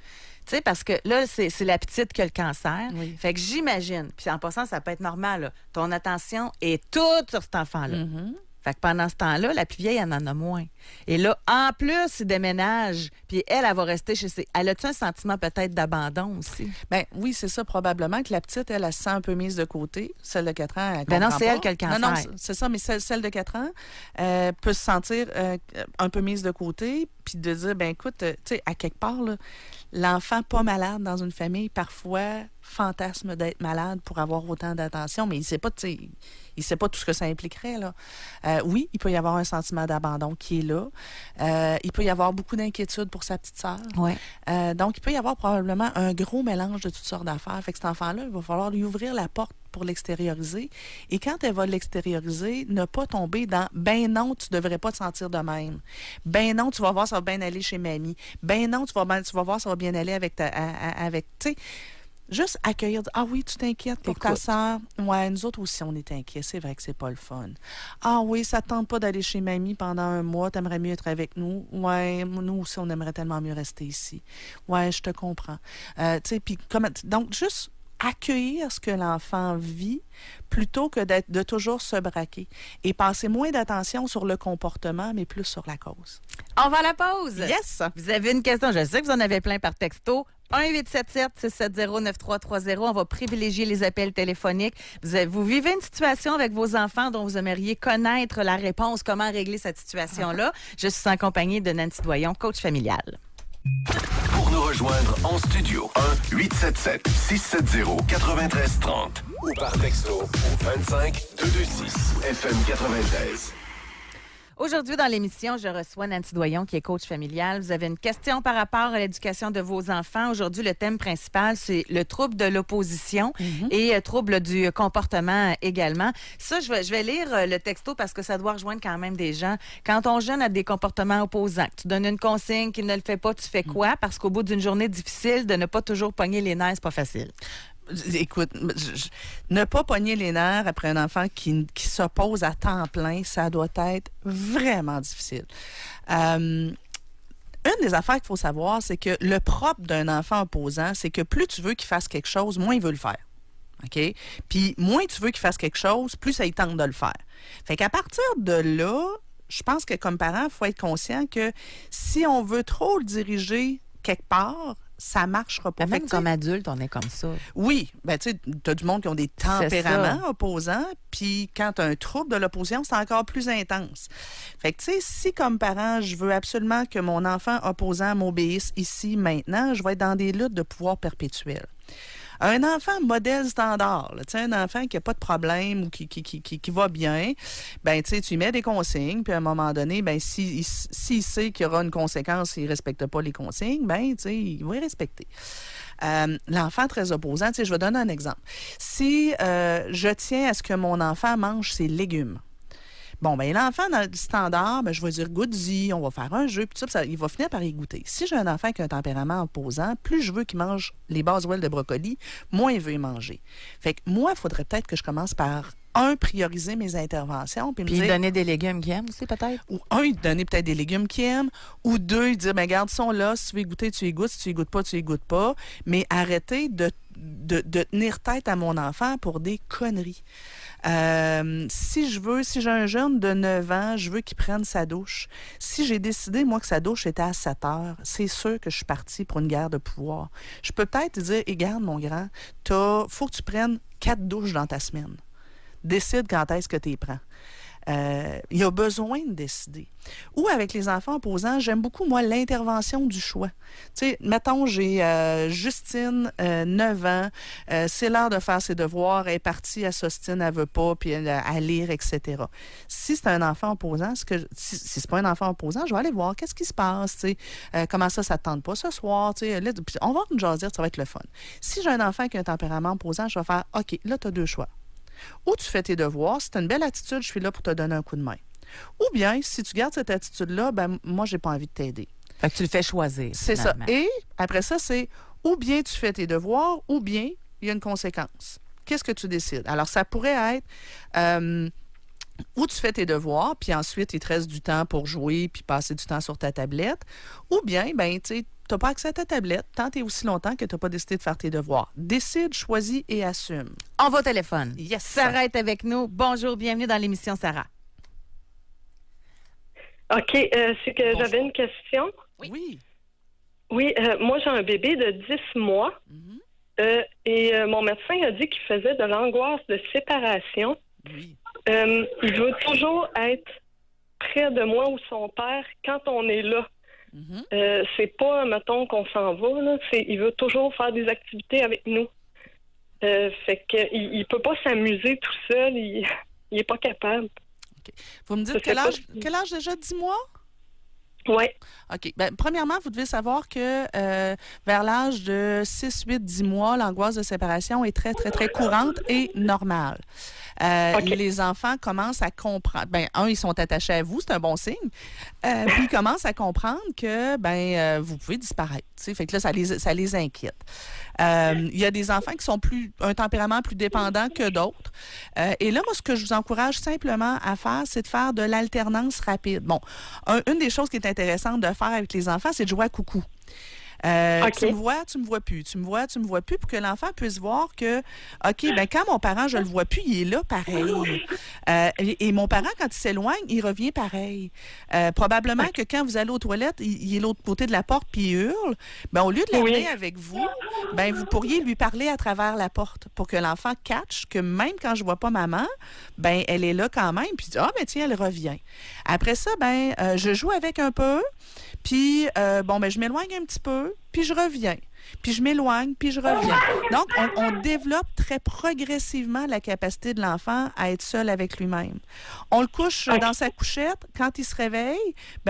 Tu sais, parce que là, c'est la petite qui a le cancer. Oui. Fait que j'imagine, puis en passant, ça peut être normal, là, ton attention est toute sur cet enfant-là. Mm-hmm. Fait que pendant ce temps-là, la plus vieille, elle en a moins. Et là, en plus, il déménage, puis elle va rester chez ses... Elle a-tu un sentiment peut-être d'abandon aussi? Bien, oui, c'est ça, probablement que la petite, elle se sent un peu mise de côté. Celle de 4 ans, elle Ben non, comprend c'est pas. elle qui a le cancer. Non, c'est ça, mais celle de 4 ans peut se sentir un peu mise de côté, puis de dire, ben écoute, tu sais, à quelque part, là, l'enfant pas malade dans une famille, parfois, fantasme d'être malade pour avoir autant d'attention, mais il sait pas, tu sais, il sait pas tout ce que ça impliquerait, là. Oui, il peut y avoir un sentiment d'abandon qui est là. Il peut y avoir beaucoup d'inquiétude pour sa petite sœur. Ouais. Donc, il peut y avoir probablement un gros mélange de toutes sortes d'affaires. Fait que cet enfant-là, il va falloir lui ouvrir la porte pour l'extérioriser. Et quand elle va l'extérioriser, ne pas tomber dans « ben non, tu devrais pas te sentir de même. Ben non, tu vas voir, ça va bien aller chez mamie. Ben non, tu vas voir, ça va bien aller avec tu sais, Juste accueillir, ah oui, tu t'inquiètes pour ta Écoute. sœur. Ouais, nous autres aussi, on est inquiets. C'est vrai que c'est pas le fun. Ah oui, ça te tente pas d'aller chez mamie pendant un mois, t'aimerais mieux être avec nous. Ouais, nous aussi, on aimerait tellement mieux rester ici. Ouais, je te comprends. Tu sais, puis donc, juste accueillir ce que l'enfant vit plutôt que de toujours se braquer et passer moins d'attention sur le comportement, mais plus sur la cause. On va à la pause. Yes! Vous avez une question, je sais que vous en avez plein par texto. 1-877-670-9330. On va privilégier les appels téléphoniques. Vous vivez une situation avec vos enfants dont vous aimeriez connaître la réponse, comment régler cette situation-là. Je suis en compagnie de Nancy Doyon, coach familial. Pour nous rejoindre en studio, 1-877-670-9330 ou par texto au 25-226 FM 93. Aujourd'hui, dans l'émission, je reçois Nancy Doyon, qui est coach familial. Vous avez une question par rapport à l'éducation de vos enfants. Aujourd'hui, le thème principal, c'est le trouble de l'opposition et trouble du comportement également. Ça, je vais lire le texto parce que ça doit rejoindre quand même des gens. Quand ton jeune a des comportements opposants, tu donnes une consigne qu'il ne le fait pas, tu fais quoi? Parce qu'au bout d'une journée difficile, de ne pas toujours pogner les nerfs, c'est pas facile. Écoute, ne pas pogner les nerfs après un enfant qui s'oppose à temps plein, ça doit être vraiment difficile. Une des affaires qu'il faut savoir, c'est que le propre d'un enfant opposant, c'est que plus tu veux qu'il fasse quelque chose, moins il veut le faire. OK? Puis moins tu veux qu'il fasse quelque chose, plus ça il tente de le faire. Fait qu'à partir de là, je pense que comme parent, il faut être conscient que si on veut trop le diriger quelque part, ça marchera pas. Même comme adulte, on est comme ça. Oui, ben tu sais, t'as du monde qui ont des tempéraments opposants, puis quand t'as un trouble de l'opposition, c'est encore plus intense. Fait que tu sais, si comme parent, je veux absolument que mon enfant opposant m'obéisse ici, maintenant, je vais être dans des luttes de pouvoir perpétuel. Un enfant modèle standard, tu sais, un enfant qui n'a pas de problème ou qui va bien, ben tu sais, tu lui mets des consignes, puis à un moment donné, ben s'il sait qu'il y aura une conséquence s'il ne respecte pas les consignes, ben tu sais, il va y respecter. L'enfant très opposant, tu sais, je vais donner un exemple. Si je tiens à ce que mon enfant mange ses légumes, bon, bien, l'enfant, dans le standard, ben, je vais dire goûte-y, on va faire un jeu, puis ça, il va finir par y goûter. Si j'ai un enfant qui a un tempérament opposant, plus je veux qu'il mange les bases-ouelles de brocoli, moins il veut y manger. Fait que moi, il faudrait peut-être que je commence par, prioriser mes interventions. Puis lui donner des légumes qu'il aime aussi, peut-être? Ou lui donner peut-être des légumes qu'il aime. Ou deux, lui dire, bien, regarde, ils sont là, si tu veux y goûter, tu y goûtes. Si tu y goûtes pas, tu y goûtes pas. Mais arrêter de tenir tête à mon enfant pour des conneries. Si j'ai un jeune de 9 ans, je veux qu'il prenne sa douche. Si j'ai décidé, moi, que sa douche était à 7 heures, c'est sûr que je suis partie pour une guerre de pouvoir. Je peux peut-être te dire, regarde, mon grand, faut que tu prennes 4 douches dans ta semaine. Décide quand est-ce que tu y prends. Il a besoin de décider. Ou avec les enfants opposants, j'aime beaucoup, moi, l'intervention du choix. Tu sais, mettons, j'ai Justine, 9 ans, c'est l'heure de faire ses devoirs, elle est partie, elle s'ostine, elle veut pas, puis elle à lire, etc. Si c'est un enfant opposant, si c'est pas un enfant opposant, je vais aller voir qu'est-ce qui se passe, tu sais, comment ça te tente pas ce soir, tu sais, puis on va nous jaser, ça va être le fun. Si j'ai un enfant qui a un tempérament opposant, je vais faire, OK, là, tu as 2 choix. Ou tu fais tes devoirs, si tu as une belle attitude, je suis là pour te donner un coup de main. Ou bien, si tu gardes cette attitude-là, ben moi, j'ai pas envie de t'aider. Fait que tu le fais choisir. C'est finalement. ça. Et après ça, c'est ou bien tu fais tes devoirs, ou bien il y a une conséquence. Qu'est-ce que tu décides? Alors, ça pourrait être ou tu fais tes devoirs, puis ensuite, il te reste du temps pour jouer, puis passer du temps sur ta tablette. Ou bien, ben tu sais, tu n'as pas accès à ta tablette tant et aussi longtemps que tu n'as pas décidé de faire tes devoirs. Décide, choisis et assume. On va au téléphone. Yes. Sarah est avec nous. Bonjour, bienvenue dans l'émission, Sarah. OK, c'est que Bonjour. j'avais une question. Oui. Oui, moi, j'ai un bébé de 10 mois et mon médecin a dit qu'il faisait de l'angoisse de séparation. Oui. Il veut toujours être près de moi ou son père quand on est là. C'est pas, mettons, qu'on s'en va, là. Il veut toujours faire des activités avec nous. Fait qu'il peut pas s'amuser tout seul. Il est pas capable. Okay. Vous me dites quel âge déjà? 10 mois? Oui. OK. Bien, premièrement, vous devez savoir que vers l'âge de 6, 8, 10 mois, l'angoisse de séparation est très, très, très courante et normale. les enfants commencent à comprendre. Ben, ils sont attachés à vous, c'est un bon signe. Puis ils commencent à comprendre que vous pouvez disparaître. T'sais. Fait que là, ça les inquiète. Il y a des enfants qui sont un tempérament plus dépendant que d'autres. Et là, moi, ce que je vous encourage simplement à faire, c'est de faire de l'alternance rapide. Bon, une des choses qui est intéressante de faire avec les enfants, c'est de jouer à coucou. Tu me vois plus. Tu me vois plus pour que l'enfant puisse voir que, OK, quand mon parent, je le vois plus, il est là pareil. Et mon parent, quand il s'éloigne, il revient pareil. Probablement que quand vous allez aux toilettes, il est de l'autre côté de la porte puis il hurle. Au lieu de l'amener avec vous, vous pourriez lui parler à travers la porte pour que l'enfant catch que même quand je vois pas maman, elle est là quand même. Puis tiens, elle revient. Après ça, je joue avec un peu. Puis, je m'éloigne un petit peu, puis je reviens. Puis je m'éloigne, puis je reviens. Donc, on développe très progressivement la capacité de l'enfant à être seul avec lui-même. On le couche dans sa couchette. Quand il se réveille,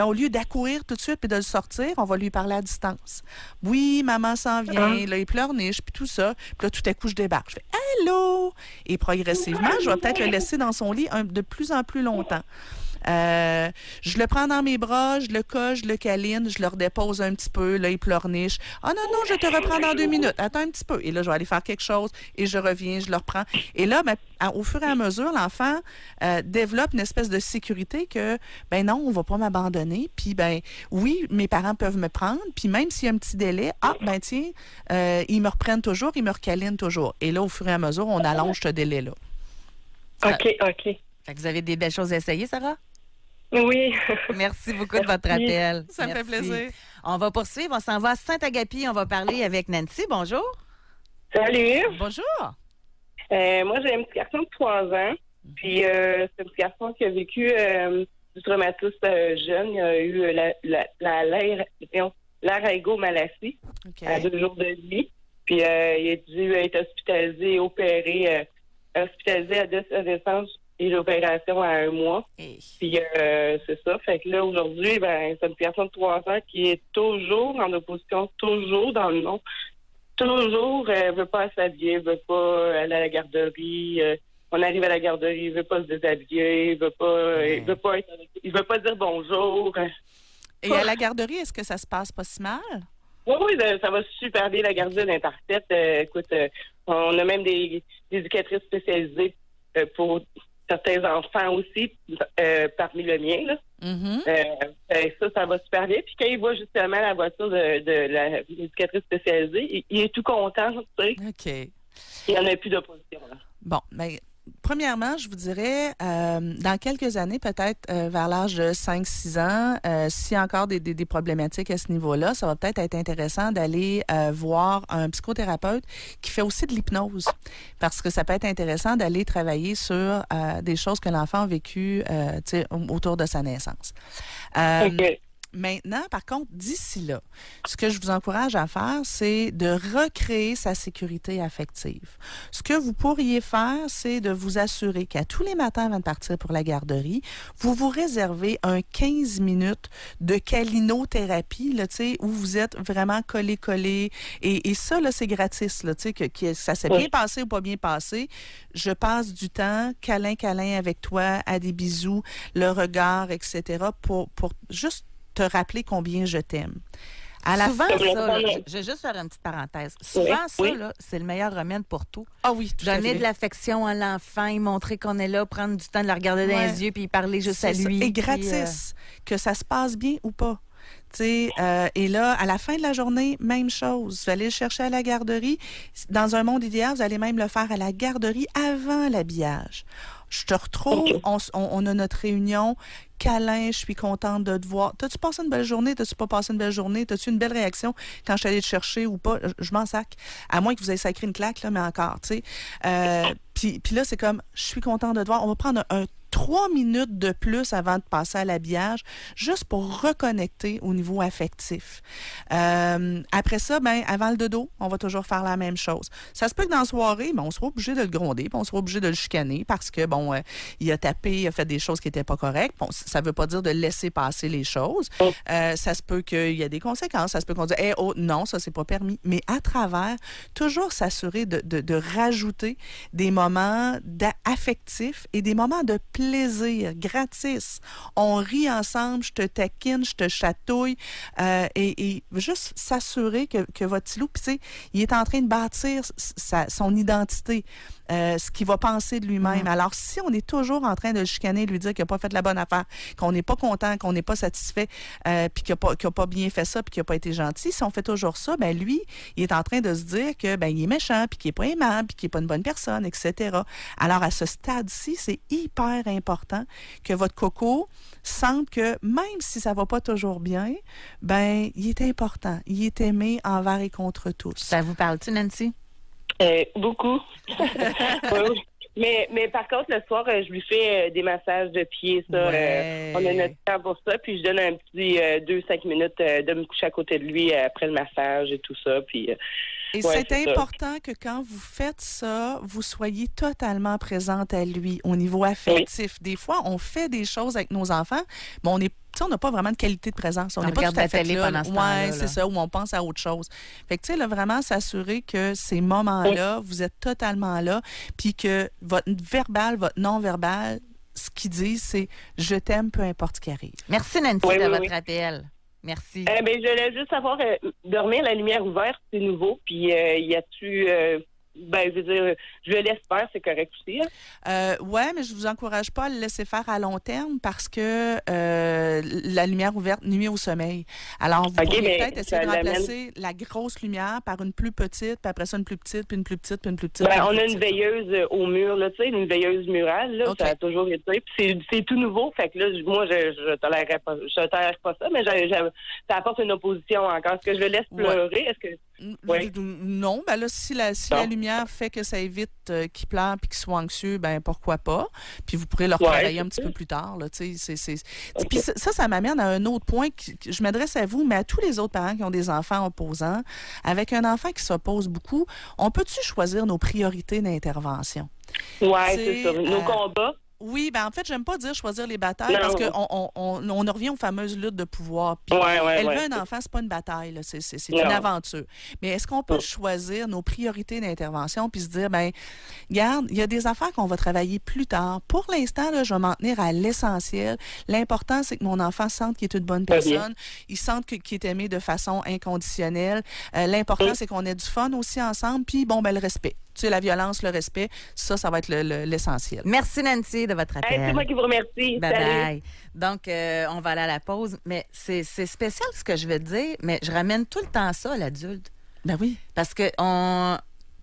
au lieu d'accourir tout de suite et de le sortir, on va lui parler à distance. Oui, maman s'en vient. Là, il pleurniche, puis tout ça. Puis là, tout à coup, je débarque. Je fais « Allô! » Et progressivement, je vais peut-être le laisser dans son lit de plus en plus longtemps. Je le prends dans mes bras, je le colle, je le câline, je le redépose un petit peu, là, il pleurniche. « Ah non, je te reprends dans 2 minutes. Attends un petit peu. » Et là, je vais aller faire quelque chose et je reviens, je le reprends. Et là, au fur et à mesure, l'enfant développe une espèce de sécurité que, non, on ne va pas m'abandonner. Puis, oui, mes parents peuvent me prendre. Puis même s'il y a un petit délai, ils me reprennent toujours, ils me recâlinent toujours. Et là, au fur et à mesure, on allonge ce délai-là. OK. Fait que vous avez des belles choses à essayer, Sarah? Oui. Merci beaucoup de votre appel. Ça me fait plaisir. On va poursuivre. On s'en va à Saint-Agapi. On va parler avec Nancy. Bonjour. Salut. Bonjour. Moi, j'ai un petit garçon de 3 ans. Puis, c'est un petit garçon qui a vécu du traumatisme jeune. Il a eu l'aryngomalacie à 2 jours de vie. Puis, il a dû être hospitalisé et opéré, hospitalisé à naissance et l'opération à 1 mois. Puis, c'est ça. Fait que là, aujourd'hui, c'est une personne de 3 ans qui est toujours en opposition, toujours dans le non. Toujours, veut pas s'habiller, veut pas aller à la garderie. On arrive à la garderie, il veut pas se déshabiller, il veut pas dire bonjour. Et à la garderie, est-ce que ça se passe pas si mal? Oui, ça va super bien. La garderie est parfaite. Écoute, on a même des éducatrices spécialisées pour certains enfants aussi, parmi le mien. Là. Ça va super bien. Puis quand il voit justement la voiture de l'éducatrice spécialisée, il est tout content, tu sais. OK. Il n'y en a plus d'opposition. Là. Bon, premièrement, je vous dirais, dans quelques années, peut-être vers l'âge de 5-6 ans, s'il y a encore des problématiques à ce niveau-là, ça va peut-être être intéressant d'aller voir un psychothérapeute qui fait aussi de l'hypnose. Parce que ça peut être intéressant d'aller travailler sur des choses que l'enfant a vécues autour de sa naissance. OK. Maintenant, par contre, d'ici là, ce que je vous encourage à faire, c'est de recréer sa sécurité affective. Ce que vous pourriez faire, c'est de vous assurer qu'à tous les matins avant de partir pour la garderie, vous vous réservez un 15 minutes de câlinothérapie, là, où vous êtes vraiment collé. Et ça, là, c'est gratis, là, que ça s'est bien passé ou pas bien passé. Je passe du temps, câlin avec toi, à des bisous, le regard, etc., pour juste te rappeler combien je t'aime. Souvent, ça, je vais juste faire une petite parenthèse. Souvent, là, c'est le meilleur remède pour tout. Ah oui, tout à fait. Donner de l'affection à l'enfant, y montrer qu'on est là, prendre du temps de le regarder dans les yeux puis parler juste à lui. Et gratis, que ça se passe bien ou pas. Et là, à la fin de la journée, même chose. Vous allez le chercher à la garderie. Dans un monde idéal, vous allez même le faire à la garderie avant l'habillage. Je te retrouve, on a notre réunion, câlin, je suis contente de te voir. T'as-tu passé une belle journée? T'as-tu pas passé une belle journée? T'as-tu une belle réaction quand je suis allée te chercher ou pas? Je m'en sac. À moins que vous ayez sacré une claque, là, mais encore, tu sais. Puis là, c'est comme, je suis contente de te voir. On va prendre un 3 minutes de plus avant de passer à l'habillage, juste pour reconnecter au niveau affectif. Après ça, avant le dodo, on va toujours faire la même chose. Ça se peut que dans la soirée, on sera obligé de le gronder, puis on sera obligé de le chicaner parce que, il a tapé, il a fait des choses qui n'étaient pas correctes. Bon, ça ne veut pas dire de laisser passer les choses. Ça se peut qu'il y ait des conséquences. Ça se peut qu'on dise, non, ça, c'est pas permis. Mais à travers, toujours s'assurer de rajouter des moments affectifs et des moments de plaisir gratis. On rit ensemble, je te taquine, je te chatouille et juste s'assurer que votre petit loup, puis tu sais, il est en train de bâtir son identité. Ce qu'il va penser de lui-même. Alors, si on est toujours en train de le chicaner, de lui dire qu'il n'a pas fait la bonne affaire, qu'on n'est pas content, qu'on n'est pas satisfait, puis qu'il n'a pas bien fait ça, puis qu'il n'a pas été gentil, si on fait toujours ça, lui, il est en train de se dire que il est méchant, puis qu'il n'est pas aimable, puis qu'il n'est pas une bonne personne, etc. Alors, à ce stade-ci, c'est hyper important que votre coco sente que même si ça ne va pas toujours bien, il est important. Il est aimé envers et contre tous. Ça vous parle-tu, Nancy? Beaucoup. Oui. Mais par contre, le soir, je lui fais des massages de pieds. Ça, ouais. On a notre temps pour ça. Puis je donne un petit 2-5 minutes de me coucher à côté de lui après le massage et tout ça. Puis, et c'est important que quand vous faites ça, vous soyez totalement présente à lui au niveau affectif. Oui. Des fois, on fait des choses avec nos enfants, mais on n'a pas vraiment de qualité de présence. On n'est pas tout à fait là. Oui, c'est ça, où on pense à autre chose. Fait que, tu sais, là, vraiment s'assurer que ces moments-là, vous êtes totalement là, puis que votre verbal, votre non-verbal, ce qu'ils disent, c'est « je t'aime, peu importe ce qui arrive ». Merci, Nancy, de votre appel. Merci. Je voulais juste savoir, dormir la lumière ouverte, c'est nouveau, puis y a-tu... je veux dire, je le laisse faire, c'est correct aussi. Oui, mais je ne vous encourage pas à le laisser faire à long terme parce que la lumière ouverte nuit au sommeil. Alors, vous pourriez peut-être essayer de remplacer la grosse lumière par une plus petite, puis après ça, une plus petite, puis une plus petite, puis une plus petite. On a une veilleuse au mur, là, tu sais, une veilleuse murale, là, okay. Ça a toujours été. Puis c'est tout nouveau, fait que là, moi, je tolérerais pas ça, mais ça apporte une opposition encore. Est-ce que je le laisse pleurer? Est-ce que... Oui. Non, là, si la lumière fait que ça évite qu'il pleure et qu'il soit anxieux, pourquoi pas. Puis vous pourrez le retravailler un petit peu plus tard. Là, okay. Puis ça m'amène à un autre point. Je m'adresse à vous, mais à tous les autres parents qui ont des enfants opposants. Avec un enfant qui s'oppose beaucoup, on peut-tu choisir nos priorités d'intervention? Oui, c'est ça. Nos combats. Oui, en fait, j'aime pas dire choisir les batailles parce qu'on on revient aux fameuses luttes de pouvoir. Puis élever un enfant, c'est pas une bataille, là, c'est une aventure. Mais est-ce qu'on peut choisir nos priorités d'intervention puis se dire, regarde, il y a des affaires qu'on va travailler plus tard. Pour l'instant, là, je vais m'en tenir à l'essentiel. L'important, c'est que mon enfant sente qu'il est une bonne personne, il sente qu'il est aimé de façon inconditionnelle. L'important, c'est qu'on ait du fun aussi ensemble, puis le respect. Tu sais, la violence, le respect, ça va être l'essentiel. Merci, Nancy, de votre appel. C'est moi qui vous remercie. Bye-bye. Donc, on va aller à la pause. Mais c'est spécial ce que je vais te dire, mais je ramène tout le temps ça à l'adulte. Ben oui. Parce que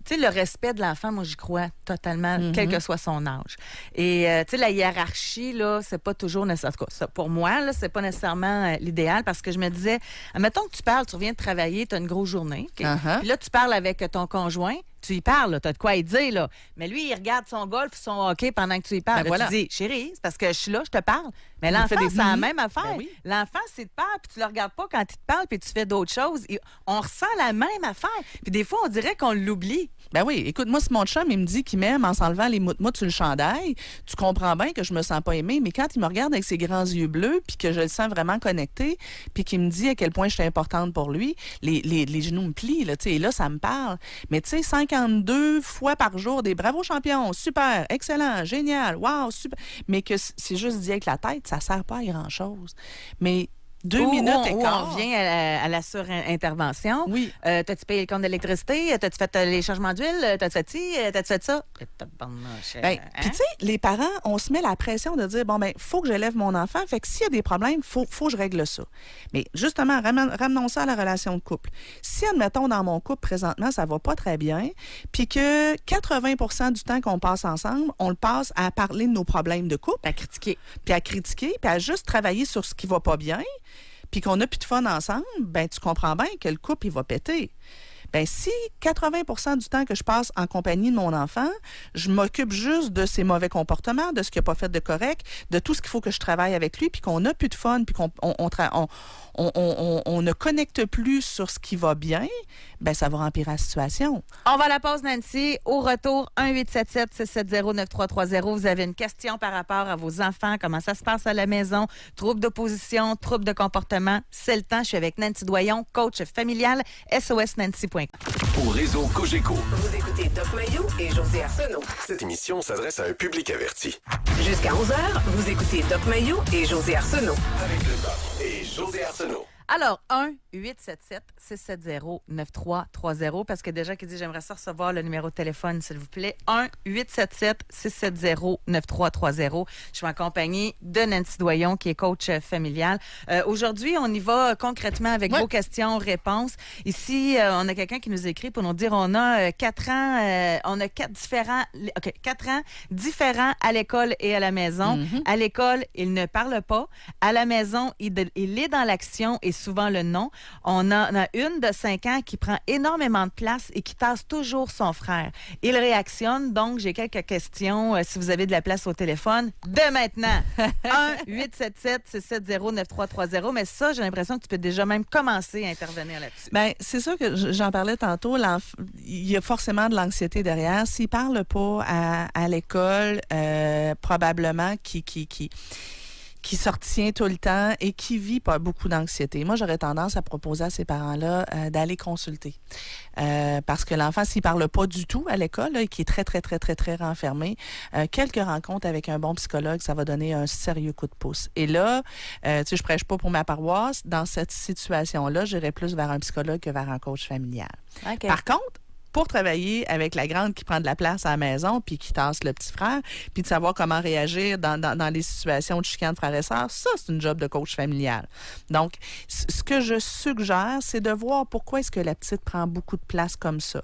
tu sais, le respect de l'enfant, moi, j'y crois totalement, quel que soit son âge. Et, tu sais, la hiérarchie, là, c'est pas toujours nécessaire. En tout cas, ça, pour moi, là, c'est pas nécessairement l'idéal parce que je me disais, admettons que tu parles, tu reviens de travailler, tu as une grosse journée. Okay? Puis là, tu parles avec ton conjoint, tu y parles, tu as de quoi y dire, là. Mais lui, il regarde son golf, son hockey pendant que tu y parles. Tu dis, chérie, c'est parce que je suis là, je te parle. Mais l'enfant, c'est la même affaire. Oui. L'enfant, c'est te parle, puis tu le regardes pas quand il te parle, puis tu fais d'autres choses. On ressent la même affaire. Puis des fois, on dirait qu'on l'oublie. Ben oui, écoute, moi, si mon chum, il me dit qu'il m'aime en s'enlevant les moutes sur le chandail, tu comprends bien que je me sens pas aimée, mais quand il me regarde avec ses grands yeux bleus, puis que je le sens vraiment connecté, puis qu'il me dit à quel point je suis importante pour lui, les genoux me plient, là, tu sais, et là, ça me parle. Mais tu sais, 52 fois par jour, des bravo champions, super, excellent, génial, wow, super. Mais que c'est juste dit avec la tête, ça sert pas à grand-chose. Mais 2 minutes et quart. On revient à la surintervention. Oui. T'as-tu payé le compte d'électricité? T'as-tu fait les changements d'huile? T'as-tu fait ci? T'as-tu fait ça? Puis tu sais, les parents, on se met la pression de dire, faut que j'élève mon enfant. Fait que s'il y a des problèmes, faut que je règle ça. Mais justement, ramenons ça à la relation de couple. Si, admettons, dans mon couple, présentement, ça va pas très bien, puis que 80% du temps qu'on passe ensemble, on le passe à parler de nos problèmes de couple. À critiquer. Puis à juste travailler sur ce qui va pas bien, puis qu'on n'a plus de fun ensemble, tu comprends bien que le couple, il va péter. Bien, si 80% du temps que je passe en compagnie de mon enfant, je m'occupe juste de ses mauvais comportements, de ce qu'il n'a pas fait de correct, de tout ce qu'il faut que je travaille avec lui, puis qu'on n'a plus de fun, puis qu'on on ne connecte plus sur ce qui va bien, bien, ça va empirer la situation. On va à la pause, Nancy. Au retour, 1-877-670-9330. Vous avez une question par rapport à vos enfants, comment ça se passe à la maison, troubles d'opposition, troubles de comportement. C'est le temps. Je suis avec Nancy Doyon, coach familial, SOSNancy.com. Au réseau Cogeco, Vous écoutez Doc Mayou et José Arsenault. cette émission s'adresse à un public averti. Jusqu'à 11h, vous écoutez Doc Mayou et José Arsenault. Avec le Doc et José Arsenault. Alors, 1-877-670-9330, parce que déjà qui dit j'aimerais ça recevoir le numéro de téléphone, s'il vous plaît. 1-877-670-9330. Je suis en compagnie de Nancy Doyon, qui est coach familial. Aujourd'hui, on y va concrètement avec vos questions-réponses. Ici, on a quelqu'un qui nous écrit pour nous dire on a 4 ans, on a 4 ans différents à l'école et à la maison. À l'école, il ne parle pas. À la maison, il est dans l'action et souvent le non. On a une de 5 ans qui prend énormément de place et qui tasse toujours son frère. Il réactionne, donc j'ai quelques questions. Si vous avez de la place au téléphone, dès maintenant. 1-877-670-9330. Mais ça, j'ai l'impression que tu peux déjà même commencer à intervenir là-dessus. Bien, c'est sûr que j'en parlais tantôt. Il y a forcément de l'anxiété derrière. S'il ne parle pas à l'école, probablement qui se retient tout le temps et qui vit pas beaucoup d'anxiété. Moi, j'aurais tendance à proposer à ces parents-là d'aller consulter. Parce que l'enfant, s'il parle pas du tout à l'école, là, et qui est très, très, très, très, très renfermé, quelques rencontres avec un bon psychologue, ça va donner un sérieux coup de pouce. Et là, je prêche pas pour ma paroisse. Dans cette situation-là, j'irais plus vers un psychologue que vers un coach familial. OK. Par contre, pour travailler avec la grande qui prend de la place à la maison puis qui tasse le petit frère, puis de savoir comment réagir dans les situations de chicane de frères et sœurs, ça, c'est une job de coach familial. Donc, ce que je suggère, c'est de voir pourquoi est-ce que la petite prend beaucoup de place comme ça.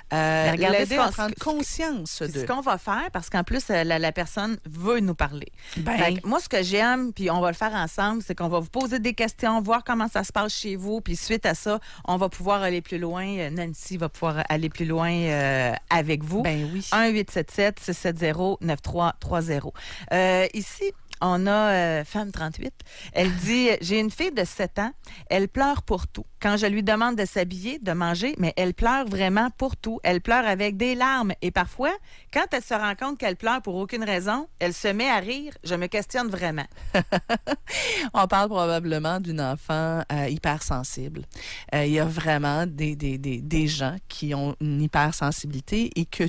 L'aider à prendre conscience de... Ce qu'on va faire, parce qu'en plus, la personne veut nous parler. Ben, Fait que moi, ce que j'aime, puis on va le faire ensemble, c'est qu'on va vous poser des questions, voir comment ça se passe chez vous, puis suite à ça, on va pouvoir aller plus loin. Nancy va pouvoir aller plus loin avec vous. Ben oui. 1-877-670-9330. Ici, on a Femme 38. Elle dit « J'ai une fille de 7 ans. Elle pleure pour tout. Quand je lui demande de s'habiller, de manger, mais elle pleure vraiment pour tout. Elle pleure avec des larmes. Et parfois, quand elle se rend compte qu'elle pleure pour aucune raison, elle se met à rire. Je me questionne vraiment. » On parle probablement d'une enfant hypersensible. Il y a vraiment des gens qui ont une hypersensibilité et que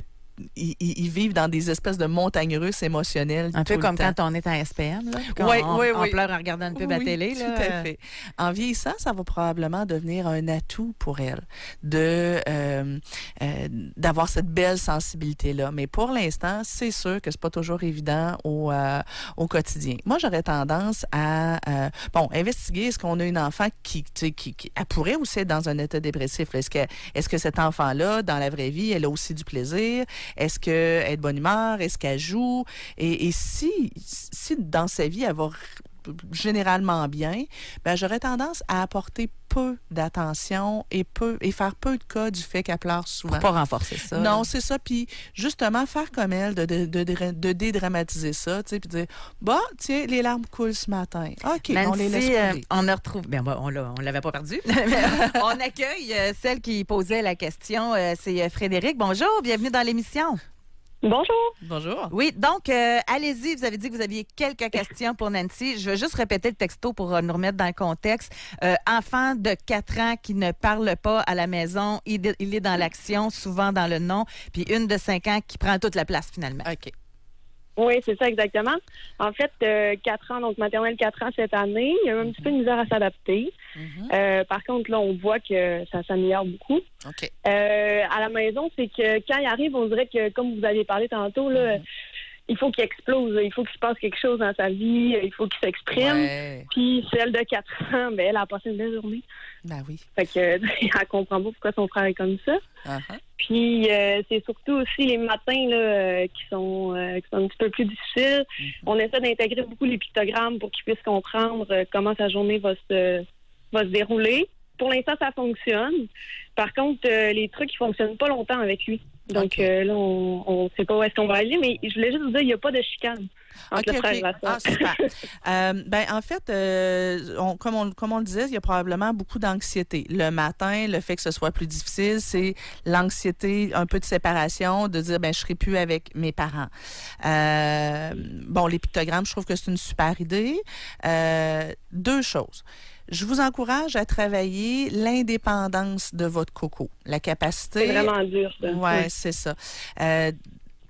ils vivent dans des espèces de montagnes russes émotionnelles. Un peu comme quand on est en SPM, là. Oui. On pleure en regardant une pub à télé. Là. Tout à fait. En vieillissant, ça va probablement devenir un atout pour elle d'avoir cette belle sensibilité-là. Mais pour l'instant, c'est sûr que c'est pas toujours évident au quotidien. Moi, j'aurais tendance à investiguer est-ce qu'on a une enfant qui elle pourrait aussi être dans un état dépressif. Est-ce que cet enfant-là, dans la vraie vie, elle a aussi du plaisir? Est-ce qu'elle est de bonne humeur? Est-ce qu'elle joue? Et si dans sa vie, elle va généralement bien, ben j'aurais tendance à apporter peu d'attention et faire peu de cas du fait qu'elle pleure souvent. Pour pas renforcer ça. Non, c'est ça. Puis justement, faire comme elle, de dédramatiser ça, tu sais, puis dire, tiens, les larmes coulent ce matin. OK, Nancy, on les laisse couler. On a retrouvé... Bien, on l'avait pas perdu. On accueille celle qui posait la question. C'est Frédéric. Bonjour, bienvenue dans l'émission. Bonjour. Bonjour. Oui, donc, allez-y. Vous avez dit que vous aviez quelques questions pour Nancy. Je vais juste répéter le texto pour nous remettre dans le contexte. Enfant de 4 ans qui ne parle pas à la maison, il est dans l'action, souvent dans le non, puis une de 5 ans qui prend toute la place, finalement. OK. Oui, c'est ça exactement. En fait, 4 ans, donc maternelle 4 ans cette année, il y a eu un petit peu de misère à s'adapter. Par contre, là, on voit que ça s'améliore beaucoup. OK. À la maison, c'est que quand il arrive, on dirait que, comme vous aviez parlé tantôt, là, il faut qu'il explose, il faut qu'il se passe quelque chose dans sa vie, il faut qu'il s'exprime. Ouais. Puis celle de 4 ans, elle a passé une belle journée. Ben oui. Fait que elle comprend pas pourquoi son frère est comme ça. Uh-huh. Puis c'est surtout aussi les matins là, qui sont un petit peu plus difficiles. On essaie d'intégrer beaucoup les pictogrammes pour qu'ils puissent comprendre comment sa journée va se dérouler. pour l'instant, ça fonctionne. Par contre, les trucs, ils fonctionnent pas longtemps avec lui. Donc là, on ne sait pas où est-ce qu'on va aller, mais je voulais juste vous dire, il n'y a pas de chicane entre le frère et la sœur. Ah, super. En fait, comme on le disait, il y a probablement beaucoup d'anxiété. Le matin, le fait que ce soit plus difficile, c'est l'anxiété, un peu de séparation, de dire, je ne serai plus avec mes parents. Les pictogrammes, je trouve que c'est une super idée. Deux choses. Je vous encourage à travailler l'indépendance de votre coco, la capacité. C'est vraiment dur, ça. Oui, c'est ça.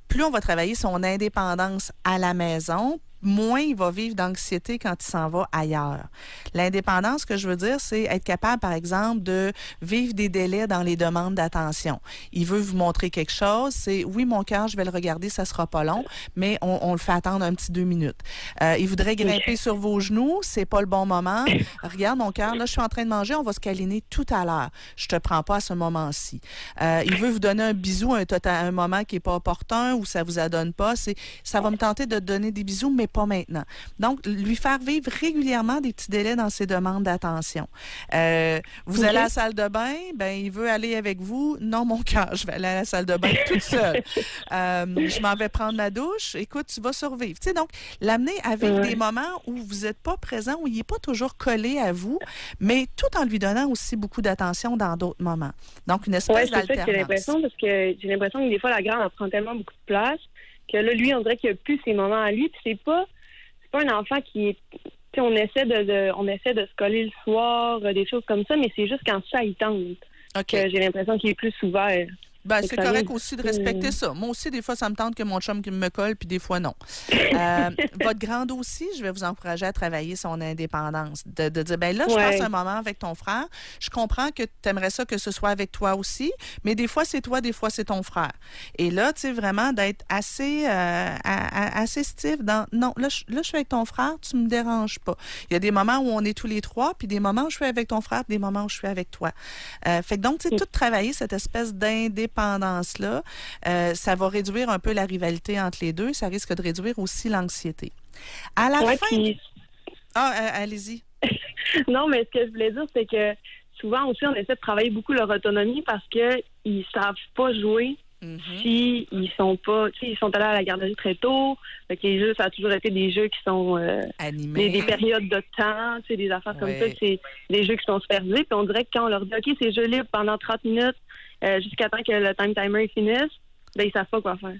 Plus on va travailler son indépendance à la maison, moins il va vivre d'anxiété quand il s'en va ailleurs. L'indépendance, ce que je veux dire, c'est être capable, par exemple, de vivre des délais dans les demandes d'attention. Il veut vous montrer quelque chose, c'est « oui, mon cœur, je vais le regarder, ça sera pas long », mais on le fait attendre un petit 2 minutes. Il voudrait grimper sur vos genoux, c'est pas le bon moment. « Regarde, mon cœur, là, je suis en train de manger, on va se câliner tout à l'heure. Je te prends pas à ce moment-ci. » Il veut vous donner un bisou à un moment qui est pas opportun ou ça vous adonne pas. Ça va me tenter de te donner des bisous, mais pas maintenant. Donc, lui faire vivre régulièrement des petits délais dans ses demandes d'attention. Vous allez à la salle de bain, il veut aller avec vous. Non, mon cœur, je vais aller à la salle de bain toute seule. Je m'en vais prendre ma douche. Écoute, tu vas survivre. Tu sais, donc, l'amener avec des moments où vous n'êtes pas présent, où il n'est pas toujours collé à vous, mais tout en lui donnant aussi beaucoup d'attention dans d'autres moments. Donc, une espèce d'alternance. C'est ça que j'ai l'impression, parce que j'ai l'impression que des fois, la grande, elle prend tellement beaucoup de place que là, lui, on dirait qu'il n'y a plus ses moments à lui. Puis c'est pas un enfant qui est... On essaie de se coller le soir, des choses comme ça, mais c'est juste quand ça, il tente. J'ai l'impression qu'il est plus ouvert. C'est correct aussi de respecter ça. Moi aussi, des fois, ça me tente que mon chum me colle, puis des fois, non. Votre grande aussi, je vais vous encourager à travailler son indépendance. De dire, là, je passe un moment avec ton frère. Je comprends que tu aimerais ça que ce soit avec toi aussi, mais des fois, c'est toi, des fois, c'est ton frère. Et là, tu sais, vraiment d'être assez stiff dans, non, là, je suis avec ton frère, tu me déranges pas. Il y a des moments où on est tous les trois, puis des moments où je suis avec ton frère, puis des moments où je suis avec toi. Fait que donc, tu sais, tout travailler cette espèce d'indépendance-là, ça va réduire un peu la rivalité entre les deux. Ça risque de réduire aussi l'anxiété. À la fin... Puis... allez-y. Non, mais ce que je voulais dire, c'est que souvent aussi, on essaie de travailler beaucoup leur autonomie parce qu'ils ne savent pas jouer si ils sont pas... Ils sont allés à la garderie très tôt. Fait que les jeux, ça a toujours été des jeux qui sont... animés. Des périodes de temps, des affaires comme ça. C'est des jeux qui sont supervisés. Puis on dirait que quand on leur dit « OK, c'est jeu libre pendant 30 minutes, jusqu'à temps que le time timer finisse, ils ne savent pas quoi faire. »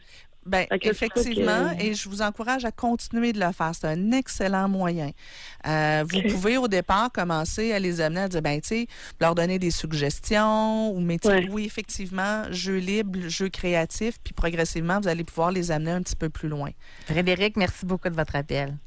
Effectivement, et je vous encourage à continuer de le faire. C'est un excellent moyen. Vous pouvez, au départ, commencer à les amener à dire, tu sais, leur donner des suggestions ou oui, effectivement, jeu libre, jeu créatif, puis progressivement, vous allez pouvoir les amener un petit peu plus loin. Frédéric, merci beaucoup de votre appel.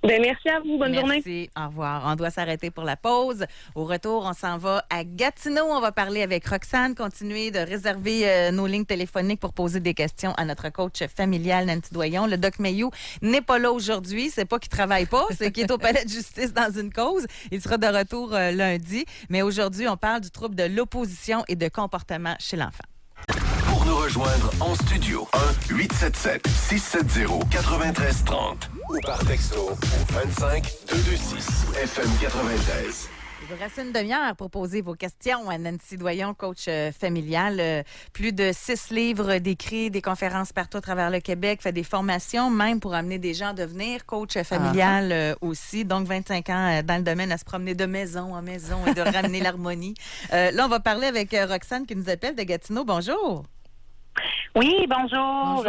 Merci à vous. Bonne journée. Merci. Au revoir. On doit s'arrêter pour la pause. Au retour, on s'en va à Gatineau. On va parler avec Roxane. Continuer de réserver nos lignes téléphoniques pour poser des questions à notre coach familial, Nancy Doyon. Le Doc Mayou n'est pas là aujourd'hui. C'est pas qu'il travaille pas, c'est qu'il est au palais de justice dans une cause. Il sera de retour lundi. Mais aujourd'hui, on parle du trouble de l'opposition et de comportement chez l'enfant. Pour nous rejoindre en studio, 1-877-670-9330 ou par texto au 25-226 FM 93. Il vous reste une demi-heure pour poser vos questions à Nancy Doyon, coach familial. Plus de 6 livres d'écrits, des conférences partout à travers le Québec, fait des formations même pour amener des gens à devenir coach familial aussi. Donc, 25 ans dans le domaine à se promener de maison en maison et de ramener l'harmonie. Là, on va parler avec Roxane qui nous appelle de Gatineau. Bonjour. Oui, bonjour.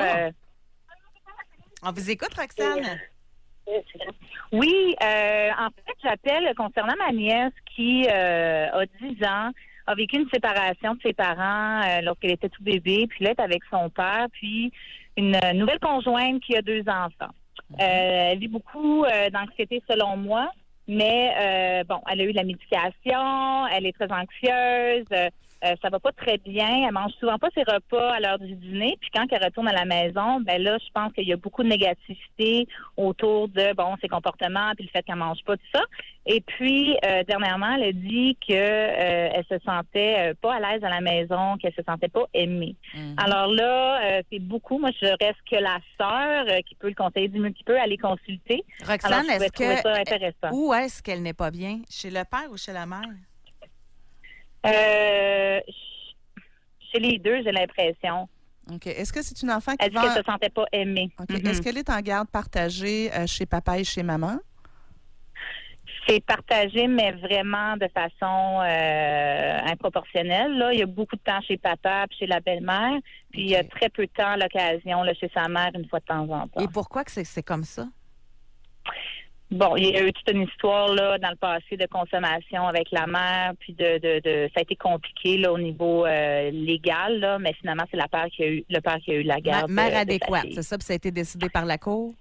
On vous écoute, Roxane. Oui, en fait, j'appelle concernant ma nièce qui a 10 ans, a vécu une séparation de ses parents lorsqu'elle était tout bébé, puis là, elle est avec son père, puis une nouvelle conjointe qui a 2 enfants. Elle vit beaucoup d'anxiété selon moi, mais elle a eu de la médication, elle est très anxieuse, ça va pas très bien. Elle mange souvent pas ses repas à l'heure du dîner. Puis quand elle retourne à la maison, là, je pense qu'il y a beaucoup de négativité autour de, ses comportements, puis le fait qu'elle mange pas, tout ça. Et puis, dernièrement, elle a dit que elle se sentait pas à l'aise à la maison, qu'elle se sentait pas aimée. Alors là, c'est beaucoup. Moi, je reste que la sœur qui peut le conseiller du mieux qu'il peut, aller consulter. Roxane, ça intéressant. Où est-ce qu'elle n'est pas bien? Chez le père ou chez la mère? Chez les deux, j'ai l'impression. OK. Est-ce que c'est une enfant qui Elle dit qu'elle ne se sentait pas aimée. OK. Est-ce qu'elle est en garde partagée chez papa et chez maman? C'est partagé, mais vraiment de façon improportionnelle. Là. Il y a beaucoup de temps chez papa puis chez la belle-mère, puis il y a très peu de temps à l'occasion là, chez sa mère, une fois de temps en temps. Et pourquoi que c'est comme ça? Bon, il y a eu toute une histoire là dans le passé de consommation avec la mère, puis ça a été compliqué là au niveau légal, là, mais finalement c'est le père qui a eu la garde. Mère adéquate, c'est ça, puis ça a été décidé par la cour?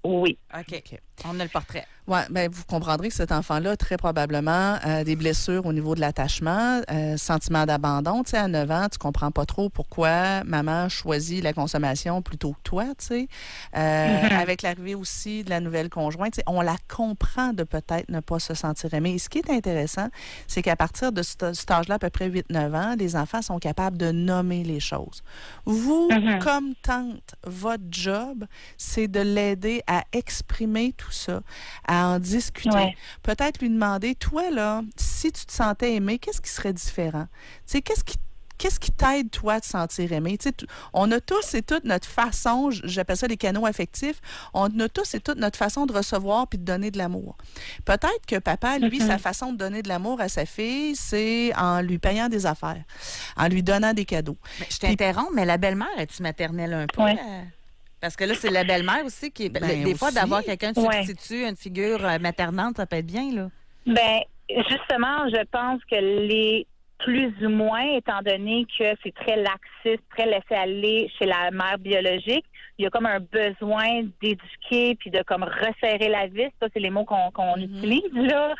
Oui. OK. On a le portrait. Oui, bien, vous comprendrez que cet enfant-là a très probablement des blessures au niveau de l'attachement, sentiment d'abandon. Tu sais, à 9 ans, tu comprends pas trop pourquoi maman choisit la consommation plutôt que toi, tu sais. Avec l'arrivée aussi de la nouvelle conjointe, tu sais, on la comprend de peut-être ne pas se sentir aimée. Et ce qui est intéressant, c'est qu'à partir de cet âge-là, à peu près 8-9 ans, les enfants sont capables de nommer les choses. Vous, comme tante, votre job, c'est de l'aider à exprimer tout ça, à en discuter. Ouais. Peut-être lui demander, toi, là, si tu te sentais aimé, qu'est-ce qui serait différent? Tu sais, qu'est-ce qui t'aide, toi, à te sentir aimé? Tu sais, on a tous et toutes notre façon, j'appelle ça les canaux affectifs, on a tous et toutes notre façon de recevoir puis de donner de l'amour. Peut-être que papa, lui, sa façon de donner de l'amour à sa fille, c'est en lui payant des affaires, en lui donnant des cadeaux. Mais je t'interromps, mais la belle-mère, es-tu maternelle un peu? Ouais. Parce que là, c'est la belle-mère aussi qui... des fois, aussi. d'avoir quelqu'un de substitut, une figure maternante, ça peut être bien, là. Ben, justement, je pense que les plus ou moins, étant donné que c'est très laxiste, très laissé-aller chez la mère biologique, il y a comme un besoin d'éduquer puis de comme resserrer la vis. Ça, c'est les mots qu'on utilise là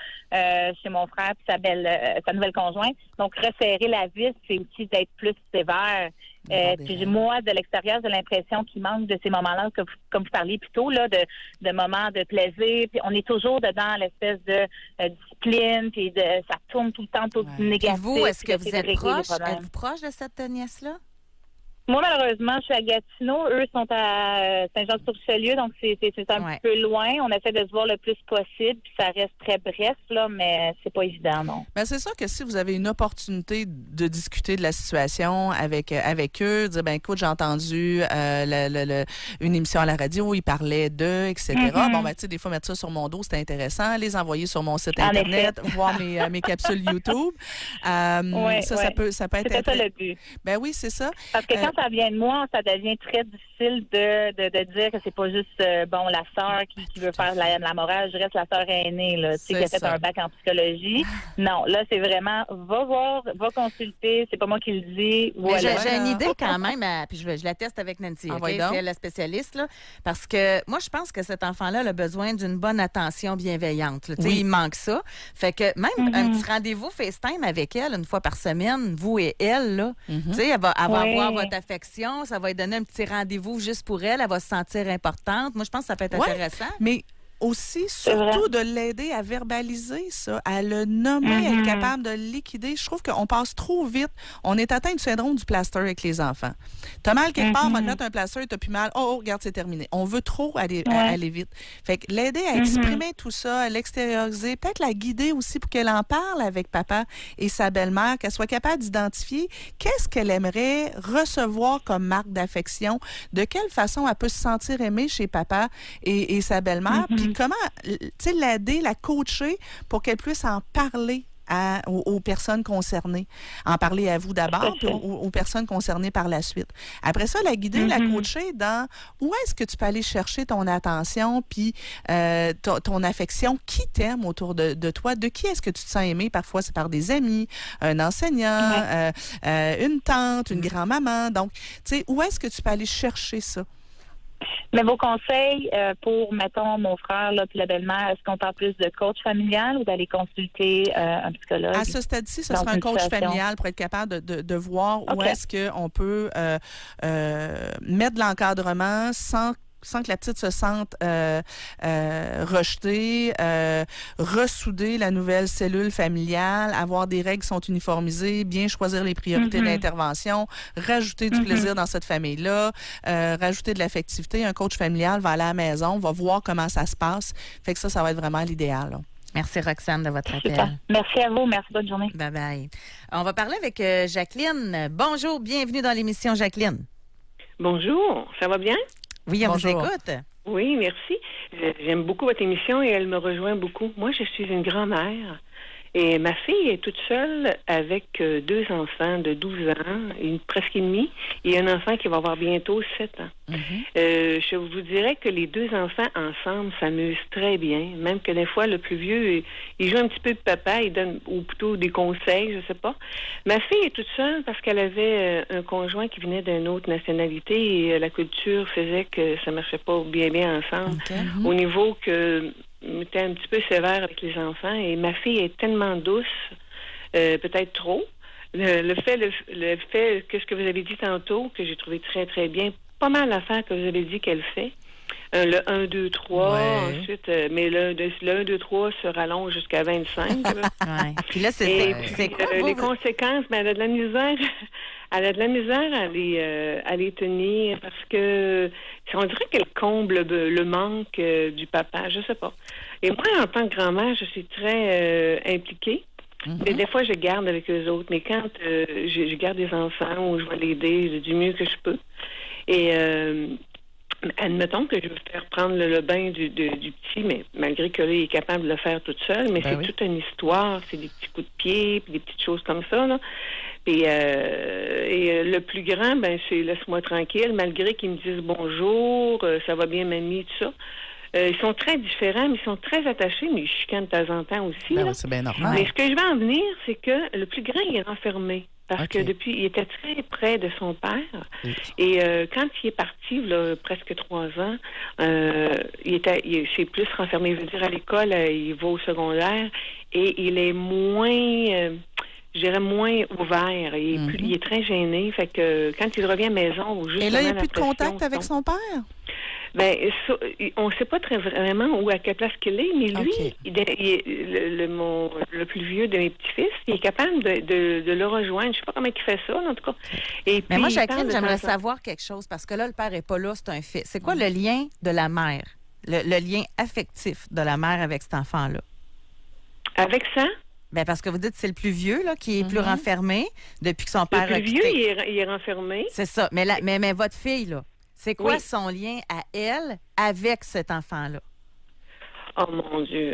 chez mon frère puis sa nouvelle conjointe. Donc, resserrer la vis, c'est aussi d'être plus sévère. Puis moi, de l'extérieur, j'ai l'impression qu'il manque de ces moments-là, comme vous parliez plus tôt, là, de moments de plaisir. Puis on est toujours dedans l'espèce de discipline, puis ça tourne tout le temps, tout négatif. Et vous, est-ce que vous êtes proche? Êtes-vous Êtes-vous proche de cette nièce-là? Moi, malheureusement, je suis à Gatineau. Eux sont à Saint-Jean-sur-Richelieu, donc c'est un petit peu loin. On essaie de se voir le plus possible, puis ça reste très bref, là, mais c'est pas évident, non. Bien, c'est sûr que si vous avez une opportunité de discuter de la situation avec eux, dire, ben écoute, j'ai entendu une émission à la radio, ils parlaient d'eux, etc. Bon, ben tu sais, des fois, mettre ça sur mon dos, c'était intéressant. Les envoyer sur mon site Internet, voir mes capsules YouTube. Ça peut être... C'était ça le but. Ben oui, c'est ça. Parce que quand ça vient de moi, ça devient très difficile de dire que c'est pas juste la sœur qui veut faire la morale, je reste la sœur aînée là, tu sais, qui a fait un bac en psychologie. Non, là c'est vraiment va voir, va consulter, c'est pas moi qui le dis. Voilà. J'ai une idée quand même, puis je la teste avec Nancy, okay? C'est elle la spécialiste là, parce que moi je pense que cet enfant-là a besoin d'une bonne attention bienveillante. Là, il manque ça. Fait que même un petit rendez-vous FaceTime avec elle une fois par semaine, vous et elle là, tu sais, elle va avoir votre affection, ça va lui donner un petit rendez-vous juste pour elle, elle va se sentir importante. Moi, je pense que ça peut être intéressant. Mais aussi, surtout de l'aider à verbaliser ça, à le nommer, à être capable de le liquider. Je trouve qu'on passe trop vite. On est atteint du syndrome du plaster avec les enfants. T'as mal quelque part, on va te mettre un plaster, t'as plus mal. Oh, regarde, c'est terminé. On veut trop aller vite. Fait que l'aider à exprimer tout ça, à l'extérioriser, peut-être la guider aussi pour qu'elle en parle avec papa et sa belle-mère, qu'elle soit capable d'identifier qu'est-ce qu'elle aimerait recevoir comme marque d'affection, de quelle façon elle peut se sentir aimée chez papa et sa belle-mère, puis comment, tu sais, l'aider, la coacher pour qu'elle puisse en parler aux personnes concernées. En parler à vous d'abord, puis aux personnes concernées par la suite. Après ça, la guider, la coacher dans où est-ce que tu peux aller chercher ton attention, puis ton affection, qui t'aime autour de toi, de qui est-ce que tu te sens aimé. Parfois, c'est par des amis, un enseignant, une tante, une grand-maman. Donc, tu sais, où est-ce que tu peux aller chercher ça? Mais vos conseils pour, mettons, mon frère là, puis la belle-mère, est-ce qu'on parle plus de coach familial ou d'aller consulter un psychologue? À ce stade-ci, ce sera un coach familial pour être capable de voir où est-ce qu'on peut mettre de l'encadrement sans que la petite se sente rejetée, ressouder la nouvelle cellule familiale, avoir des règles qui sont uniformisées, bien choisir les priorités d'intervention, rajouter du plaisir dans cette famille-là, rajouter de l'affectivité. Un coach familial va aller à la maison, va voir comment ça se passe. Fait que ça va être vraiment l'idéal, là. Merci, Roxane, de votre appel. Super. Merci à vous. Merci. Bonne journée. Bye-bye. On va parler avec Jacqueline. Bonjour, bienvenue dans l'émission, Jacqueline. Bonjour, ça va bien? Oui, on vous Bonjour. écoute. Oui, merci. J'aime beaucoup votre émission et elle me rejoint beaucoup. Moi, je suis une grand-mère et ma fille est toute seule avec 2 enfants de 12 ans, presque et demi, et un enfant qui va avoir bientôt 7 ans. Je vous dirais que les 2 enfants ensemble s'amusent très bien, même que des fois, le plus vieux, il joue un petit peu de papa, il donne ou plutôt des conseils, je sais pas. Ma fille est toute seule parce qu'elle avait un conjoint qui venait d'une autre nationalité et la culture faisait que ça marchait pas bien ensemble. Au niveau que était un petit peu sévère avec les enfants et ma fille est tellement douce, peut-être trop. Le fait que ce que vous avez dit tantôt, que j'ai trouvé très, très bien, pas mal l'affaire que vous avez dit qu'elle fait. Le 1, 2, 3, ensuite, mais le 1, 2, 3 se rallonge jusqu'à 25. Ouais. Puis là, c'est quoi, les conséquences, ben, elle a de la misère. Elle a de la misère à les tenir parce que on dirait qu'elle comble le manque du papa, je sais pas. Et moi, en tant que grand-mère, je suis très impliquée. Mais des fois, je garde avec eux autres. Mais quand je garde des enfants ou je vais l'aider du mieux que je peux. Et admettons que je veux faire prendre le bain du petit, mais malgré que là, il est capable de le faire toute seule, mais c'est toute une histoire, c'est des petits coups de pied, puis des petites choses comme ça, là. Et le plus grand, ben c'est laisse-moi tranquille, malgré qu'ils me disent bonjour, ça va bien mamie, tout ça. Ils sont très différents, mais ils sont très attachés, mais ils chicanent de temps en temps aussi. Ben là. oui, c'est bien normal. Mais ce que je vais en venir, c'est que le plus grand, il est renfermé. Parce que depuis, il était très près de son père. Et quand il est parti, là, presque 3 ans, il s'est plus renfermé. Je veux dire, à l'école, il va au secondaire et il est moins, je dirais, moins ouvert. Il est très gêné. Fait que quand il revient à la maison, et là, il n'y a plus de contact avec son père? Ben, on ne sait pas très vraiment à quelle place qu'il est, mais lui, le plus vieux de mes petits-fils, il est capable de le rejoindre. Je ne sais pas comment il fait ça, en tout cas. Et mais puis, moi, Jacqueline, j'aimerais savoir quelque chose, parce que là, le père n'est pas là, c'est un fait. C'est quoi le lien de la mère, le lien affectif de la mère avec cet enfant-là? Avec ça? Ben parce que vous dites que c'est le plus vieux là, qui est plus renfermé depuis que son père a quitté. Le plus vieux, il est renfermé. C'est ça. Mais votre fille, là, c'est quoi son lien à elle avec cet enfant-là? Oh mon Dieu,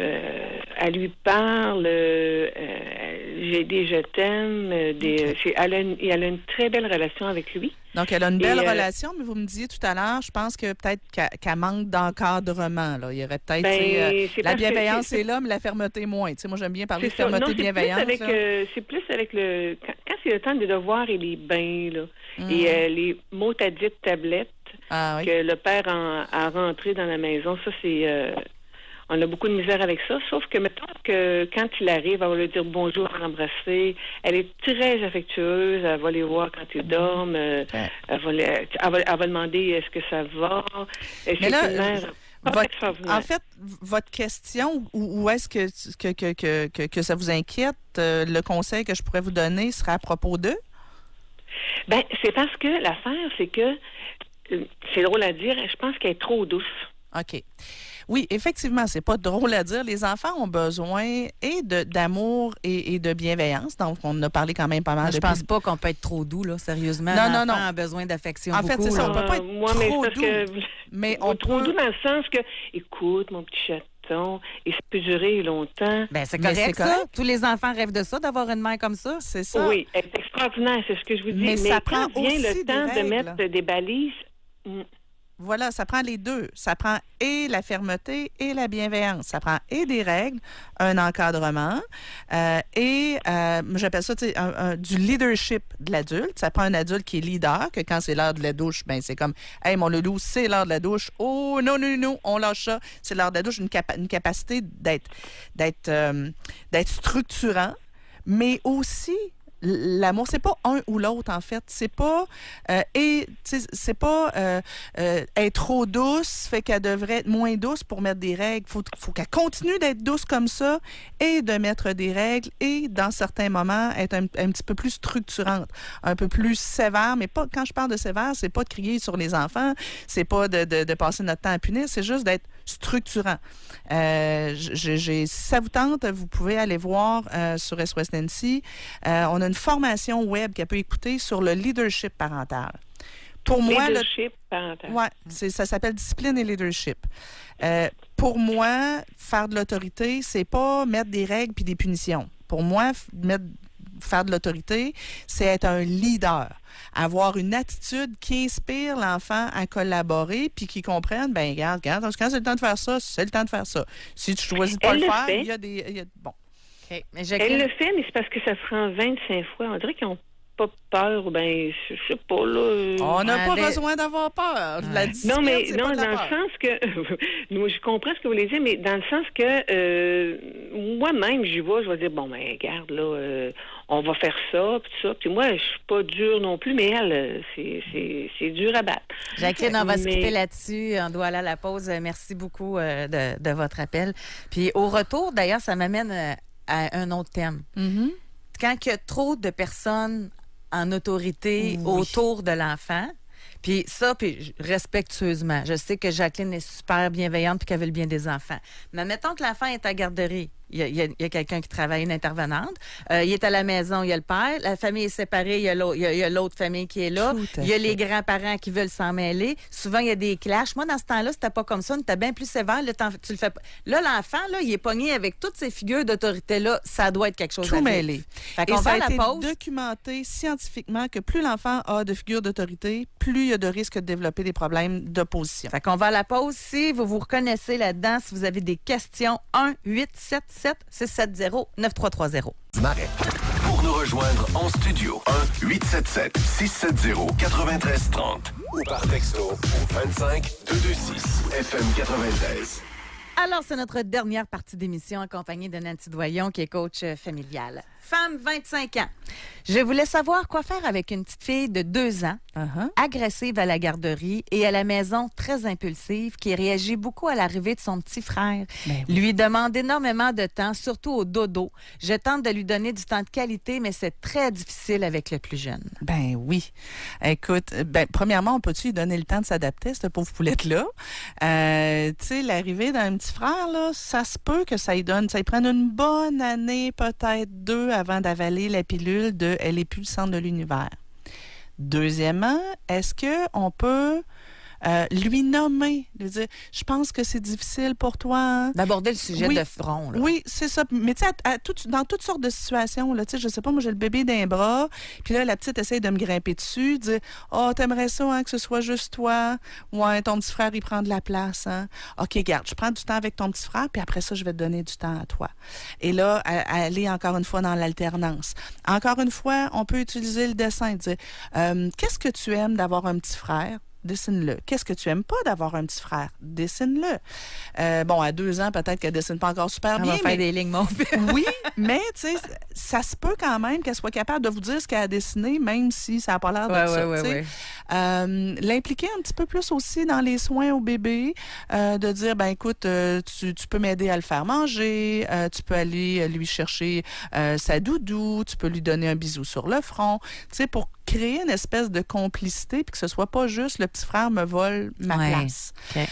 elle lui parle, j'ai des je t'aime, elle a une très belle relation avec lui. Donc, elle a une belle relation, mais vous me disiez tout à l'heure, je pense que peut-être qu'elle manque d'encadrement. Là. Il y aurait peut-être... la bienveillance est là, mais la fermeté moins. Tu sais, moi, j'aime bien parler de fermeté bienveillance. C'est plus avec le... Quand c'est le temps des devoirs et les bains, là, et les mots à dites tablettes que le père a rentré dans la maison, ça, c'est... on a beaucoup de misère avec ça, sauf que, mettons que quand il arrive, elle va lui dire bonjour, elle va l'embrasser. Elle est très affectueuse, elle va les voir quand ils dorment, elle va demander est-ce que ça va. Mais là, en fait, votre question, où est-ce que ça vous inquiète, le conseil que je pourrais vous donner serait à propos d'eux? Bien, c'est parce que l'affaire, c'est que, c'est drôle à dire, je pense qu'elle est trop douce. OK. Oui, effectivement, c'est pas drôle à dire. Les enfants ont besoin d'amour et de bienveillance. Donc, on en a parlé quand même pas mal. Je pense pas qu'on peut être trop doux, là, sérieusement. Non. A besoin d'affection En fait, c'est ça. On peut pas être trop doux. Mais on trop doux dans le sens que, écoute, mon petit chaton, et ça peut durer longtemps. Ben, c'est correct, ça. Tous les enfants rêvent de ça, d'avoir une mère comme ça. C'est ça. Oui, c'est extraordinaire, c'est ce que je vous dis. Mais ça prend quand vient aussi le temps de mettre des balises... Voilà, ça prend les deux. Ça prend et la fermeté et la bienveillance. Ça prend et des règles, un encadrement j'appelle ça du leadership de l'adulte. Ça prend un adulte qui est leader, que quand c'est l'heure de la douche, ben c'est comme « Hey, mon loulou, c'est l'heure de la douche. Oh, non, on lâche ça. C'est l'heure de la douche. » Une capacité d'être structurant, mais aussi... L'amour, c'est pas un ou l'autre, en fait. C'est pas être trop douce, fait qu'elle devrait être moins douce pour mettre des règles. Faut qu'elle continue d'être douce comme ça et de mettre des règles et, dans certains moments, être un petit peu plus structurante, un peu plus sévère. Mais pas quand je parle de sévère, c'est pas de crier sur les enfants, c'est pas de passer notre temps à punir, c'est juste d'être structurant. Si ça vous tente, vous pouvez aller voir sur SOS Nancy. On a une formation web qu'elle peut écouter sur le leadership parental. Pour moi, leadership parental. Ouais, ça s'appelle discipline et leadership. Pour moi, faire de l'autorité, c'est pas mettre des règles puis des punitions. Pour moi, faire de l'autorité, c'est être un leader. Avoir une attitude qui inspire l'enfant à collaborer puis qui comprenne, bien, regarde, quand c'est le temps de faire ça, c'est le temps de faire ça. Si tu choisis de pas le faire, il y a des... Bon. Okay. Mais Elle le fait, mais c'est parce que ça se rend 25 fois. On dirait qu'ils n'ont pas peur, ben, je sais pas, là. On n'a pas besoin d'avoir peur. La discipline, non, mais c'est non, pas de la dans peur. le sens que moi, je comprends ce que vous voulez dire, mais dans le sens que moi-même, j'y vais, je vais dire, bon, ben, regarde, là, on va faire ça, puis tout ça. Puis moi, je suis pas dure non plus, mais elle, c'est dur à battre. Jacqueline, on va se quitter là-dessus. On doit aller à la pause. Merci beaucoup de votre appel. Puis au retour, d'ailleurs, ça m'amène à un autre thème. Mm-hmm. Quand il y a trop de personnes en autorité autour de l'enfant, puis respectueusement. Je sais que Jacqueline est super bienveillante et qu'elle veut le bien des enfants. Mais mettons que l'enfant est à la garderie. Il y a quelqu'un qui travaille, une intervenante. Il est à la maison, il y a le père. La famille est séparée, il y a l'autre famille qui est là. Il y a les grands-parents qui veulent s'en mêler. Souvent, il y a des clashs. Moi, dans ce temps-là, c'était pas comme ça. On était bien plus sévère. Là, tu le fais pas. Là, l'enfant, là, il est pogné avec toutes ces figures d'autorité-là. Ça doit être quelque chose Tout mêlé. Fait Et qu'on ça va a à la été pause. documenté scientifiquement que plus l'enfant a de figures d'autorité, plus il y a de risques de développer des problèmes d'opposition. Fait qu'on va à la pause. Si vous vous reconnaissez là-dedans, si vous avez des questions, 1-877-670-9330. Marais. Pour nous rejoindre en studio, 1-877-670-9330 ou par texto au 25226 FM 93. Alors, c'est notre dernière partie d'émission accompagnée de Nancy Doyon, qui est coach familial. Femme, 25 ans. Je voulais savoir quoi faire avec une petite fille de 2 ans, agressive à la garderie et à la maison très impulsive, qui réagit beaucoup à l'arrivée de son petit frère. Lui demande énormément de temps, surtout au dodo. Je tente de lui donner du temps de qualité, mais c'est très difficile avec le plus jeune. Ben oui. Écoute, premièrement, on peut-tu lui donner le temps de s'adapter, cette pauvre poulette-là? Tu sais, l'arrivée d'un petit frère, là, ça se peut que ça lui prenne une bonne année, peut-être 2, avant d'avaler la pilule de « elle est plus le centre de l'univers ». Deuxièmement, est-ce qu'on peut lui nommer, lui dire « je pense que c'est difficile pour toi hein? ». D'aborder le sujet de front. Là. Oui, c'est ça. Mais tu sais, dans toutes sortes de situations, là, tu sais, je sais pas, moi j'ai le bébé d'un bras, puis là, la petite essaye de me grimper dessus, dire « oh, t'aimerais ça hein, que ce soit juste toi? Ouais, ton petit frère, il prend de la place. Hein? OK, garde, je prends du temps avec ton petit frère, puis après ça, je vais te donner du temps à toi. » Et là, aller encore une fois dans l'alternance. Encore une fois, on peut utiliser le dessin, dire « qu'est-ce que tu aimes d'avoir un petit frère? » Dessine-le. Qu'est-ce que tu aimes pas d'avoir un petit frère? Dessine-le. Bon, à 2 ans, peut-être qu'elle dessine pas encore super bien. On va faire des lignes mauves. Oui, mais tu sais, ça se peut quand même qu'elle soit capable de vous dire ce qu'elle a dessiné, même si ça n'a pas l'air de ça. L'impliquer un petit peu plus aussi dans les soins au bébé, de dire, ben écoute, tu peux m'aider à le faire manger, tu peux aller lui chercher sa doudou, tu peux lui donner un bisou sur le front, tu sais, pour créer une espèce de complicité puis que ce soit pas juste le petit frère me vole ma place. Okay.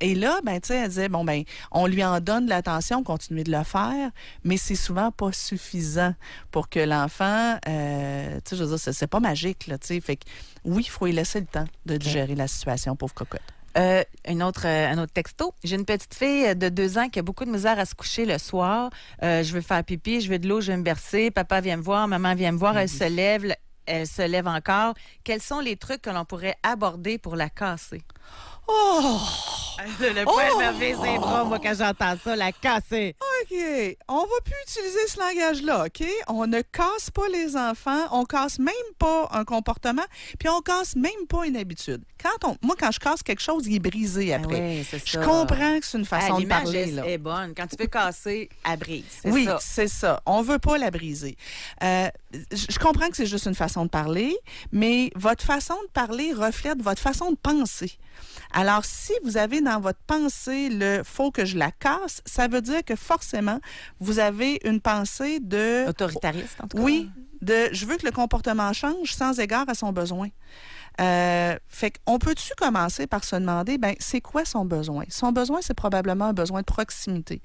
Et là, ben tu sais, elle disait, bon, ben on lui en donne de l'attention, continuer de le faire, mais c'est souvent pas suffisant pour que l'enfant, tu sais, je veux dire, c'est pas magique, là, tu sais. Fait que oui, il faut lui laisser le temps de digérer la situation, pauvre cocotte. Un autre texto. J'ai une petite fille de 2 ans qui a beaucoup de misère à se coucher le soir. Je veux faire pipi, je veux de l'eau, je veux me bercer. Papa vient me voir, maman vient me voir. Elle se lève encore. Quels sont les trucs que l'on pourrait aborder pour la casser? Oh! Le poil me vise les bras, moi, quand j'entends ça, la casser. OK. On va plus utiliser ce langage-là, OK? On ne casse pas les enfants, on casse même pas un comportement, puis on casse même pas une habitude. Moi, quand je casse quelque chose, il est brisé après. Oui, c'est ça. Je comprends que c'est une façon de parler. L'image est bonne. Quand tu peux casser, elle brise. Oui, c'est ça. On veut pas la briser. Je comprends que c'est juste une façon de parler, mais votre façon de parler reflète votre façon de penser. Alors, si vous avez dans votre pensée le « faut que je la casse », ça veut dire que forcément, vous avez une pensée de... Autoritariste, en tout cas. Oui, de « je veux que le comportement change sans égard à son besoin ». Fait qu'on peut-tu commencer par se demander, ben c'est quoi son besoin? Son besoin, c'est probablement un besoin de proximité.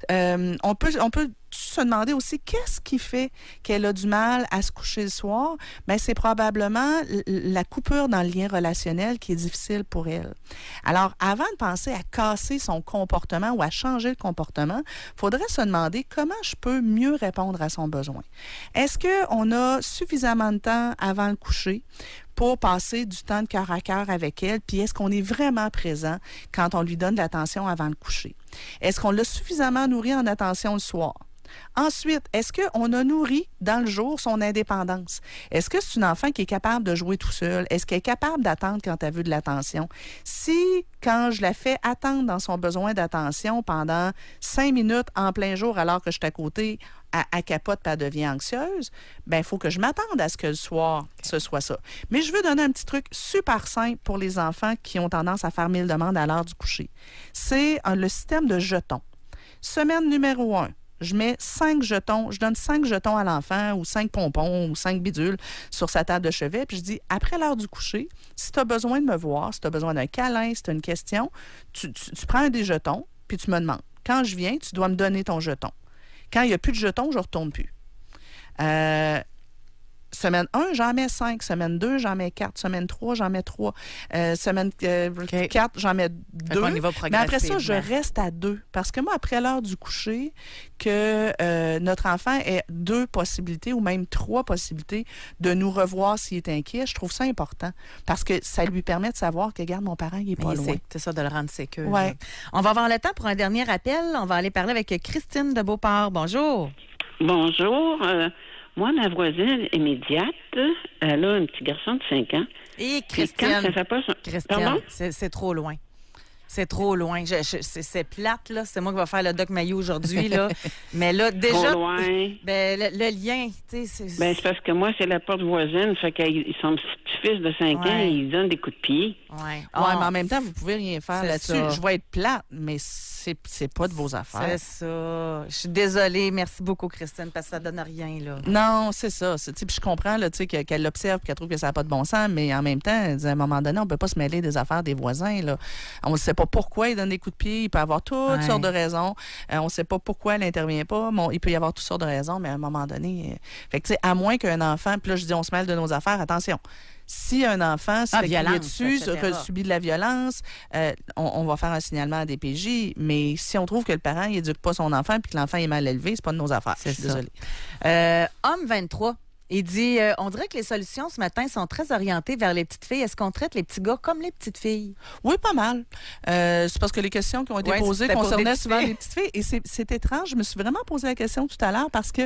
On peut se demander aussi qu'est-ce qui fait qu'elle a du mal à se coucher le soir. Ben c'est probablement la coupure dans le lien relationnel qui est difficile pour elle. Alors, avant de penser à casser son comportement ou à changer le comportement, il faudrait se demander comment je peux mieux répondre à son besoin. Est-ce qu'on a suffisamment de temps avant le coucher pour passer du temps de cœur à cœur avec elle, puis est-ce qu'on est vraiment présent quand on lui donne de l'attention avant le coucher? Est-ce qu'on l'a suffisamment nourri en attention le soir? Ensuite, est-ce qu'on a nourri dans le jour son indépendance? Est-ce que c'est une enfant qui est capable de jouer tout seul? Est-ce qu'elle est capable d'attendre quand elle veut de l'attention? Si, quand je la fais attendre dans son besoin d'attention pendant 5 minutes en plein jour alors que je suis à côté, elle capote et elle devient anxieuse, bien, il faut que je m'attende à ce que le soir, ce soit ça. Mais je veux donner un petit truc super simple pour les enfants qui ont tendance à faire 1000 demandes à l'heure du coucher. C'est le système de jetons. Semaine numéro 1. Je mets 5 jetons, je donne 5 jetons à l'enfant ou 5 pompons ou 5 bidules sur sa table de chevet. Puis je dis, après l'heure du coucher, si tu as besoin de me voir, si tu as besoin d'un câlin, si tu as une question, tu prends un des jetons puis tu me demandes. Quand je viens, tu dois me donner ton jeton. Quand il n'y a plus de jetons, je ne retourne plus. Semaine 1, j'en mets 5. Semaine 2, j'en mets 4. Semaine 3, j'en mets 3. Semaine 4, j'en mets 2. Mais après ça, je reste à 2. Parce que moi, après l'heure du coucher, que notre enfant ait 2 possibilités ou même 3 possibilités de nous revoir s'il est inquiet, je trouve ça important. Parce que ça lui permet de savoir que, regarde, mon parent, il n'est pas loin. C'est ça, de le rendre sécure. Ouais. On va avoir le temps pour un dernier appel. On va aller parler avec Christine de Beauport. Bonjour. Bonjour. Moi, ma voisine immédiate, elle a un petit garçon de 5 ans. Et Christine, quand ça fait pas Christine, c'est trop loin. C'est trop loin. C'est plate, là. C'est moi qui vais faire le Doc Mayou aujourd'hui, là. Mais là, déjà... Trop loin. Ben, le lien, tu sais, c'est... Ben, c'est parce que moi, c'est la porte voisine. Fait que son petit-fils de 5 ans, il donne des coups de pied. Oui, mais en même temps, vous pouvez rien faire là-dessus. Ça. Je vais être plate, mais c'est pas de vos affaires. C'est ça. Je suis désolée. Merci beaucoup, Christine, parce que ça donne rien, là. Non, c'est ça. Puis je comprends là, qu'elle l'observe et qu'elle trouve que ça n'a pas de bon sens, mais en même temps, à un moment donné, on ne peut pas se mêler des affaires des voisins, là. On ne sait pas pourquoi il donne des coups de pied. Il peut avoir toutes sortes de raisons. On ne sait pas pourquoi elle n'intervient pas. Bon, il peut y avoir toutes sortes de raisons, mais à un moment donné... Fait que, tu sais, à moins qu'un enfant... Puis là, je dis, on se mêle de nos affaires. Attention. Si un enfant se fait crier dessus, subit de la violence, on va faire un signalement à DPJ. Mais si on trouve que le parent n'éduque pas son enfant et que l'enfant est mal élevé, c'est pas de nos affaires. Je suis désolée. Homme 23. Il dit, on dirait que les solutions ce matin sont très orientées vers les petites filles. Est-ce qu'on traite les petits gars comme les petites filles? Oui, pas mal. C'est parce que les questions qui ont été posées concernaient souvent les petites filles. Et c'est étrange. Je me suis vraiment posé la question tout à l'heure parce que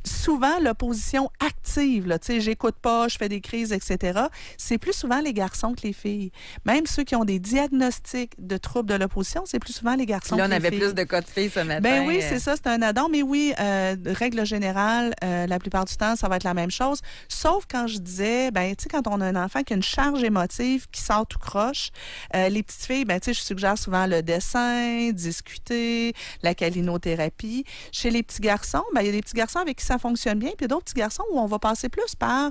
souvent, l'opposition active, là, tu sais, j'écoute pas, je fais des crises, etc., c'est plus souvent les garçons que les filles. Même ceux qui ont des diagnostics de troubles de l'opposition, c'est plus souvent les garçons que les filles. Là, on avait plus de cas de filles ce matin. Ben oui, c'est ça, c'est un addon. Mais oui, règle générale, la plupart du temps, ça va être la même chose. Sauf quand je disais, ben tu sais, quand on a un enfant qui a une charge émotive, qui sort tout croche, les petites filles, ben tu sais, je suggère souvent le dessin, discuter, la calinothérapie. Chez les petits garçons, ben il y a des petits garçons avec qui ça fonctionne bien, puis il y a d'autres petits garçons où on va passer plus par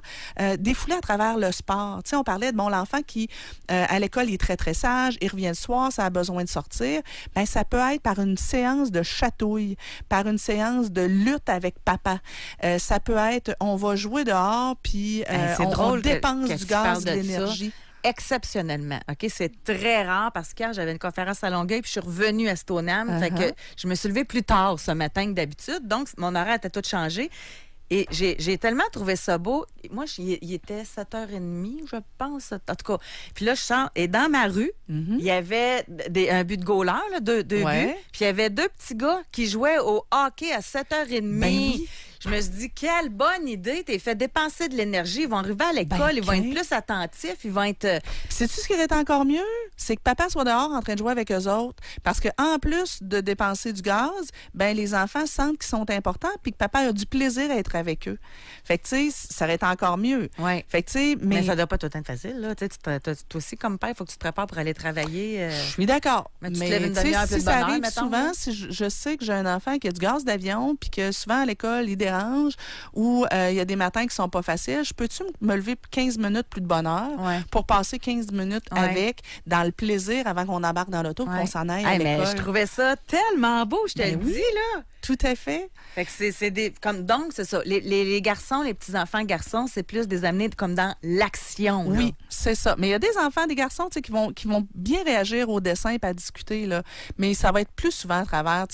défouler à travers le sport. Tu sais, on parlait de l'enfant qui, à l'école, il est très, très sage, il revient le soir, ça a besoin de sortir. Ben ça peut être par une séance de chatouille, par une séance de lutte avec papa. Ça peut être, on va jouer dehors, puis on dépense du gaz, de l'énergie. Exceptionnellement. OK? C'est très rare parce que j'avais une conférence à Longueuil puis je suis revenue à Stoneham. Fait que je me suis levée plus tard ce matin que d'habitude. Donc, mon horaire était tout changé. Et j'ai tellement trouvé ça beau. Moi, il était 7h30, je pense. En tout cas. Puis là, je sors. Et dans ma rue, il y avait un but de goaler, là, deux buts. Puis il y avait 2 petits gars qui jouaient au hockey à 7h30. Ben oui. Je me suis dit, quelle bonne idée. T'es fait dépenser de l'énergie. Ils vont arriver à l'école, ils vont être plus attentifs, ils vont être... Sais-tu ce qui aurait été encore mieux? C'est que papa soit dehors en train de jouer avec eux autres. Parce qu'en plus de dépenser du gaz, ben les enfants sentent qu'ils sont importants puis que papa a du plaisir à être avec eux. Fait que, tu sais, ça aurait été encore mieux. Ouais. Fait que, tu sais, mais ça doit pas tout le temps être facile, là. Toi aussi, comme père, il faut que tu te prépares pour aller travailler. Je suis d'accord. Mais tu te lèves une demi-heure plus de ça bonheur, arrive mettons, souvent, si je sais que j'ai un enfant qui a du gaz d'avion puis que souvent à l'école, il dérange dérange ou il y a des matins qui sont pas faciles, peux-tu me lever 15 minutes plus de bonne heure pour passer 15 minutes avec, dans le plaisir, avant qu'on embarque dans l'auto, qu'on s'en aille à l'école? Mais je trouvais ça tellement beau, je te le dis, là. Tout à fait. Fait que c'est des... Donc, c'est ça. Les garçons, les petits-enfants garçons, c'est plus des amener comme dans l'action. Oui, là. c'est ça. Mais il y a des enfants, des garçons, qui vont bien réagir au dessin et à discuter, là. Mais ça va être plus souvent à travers,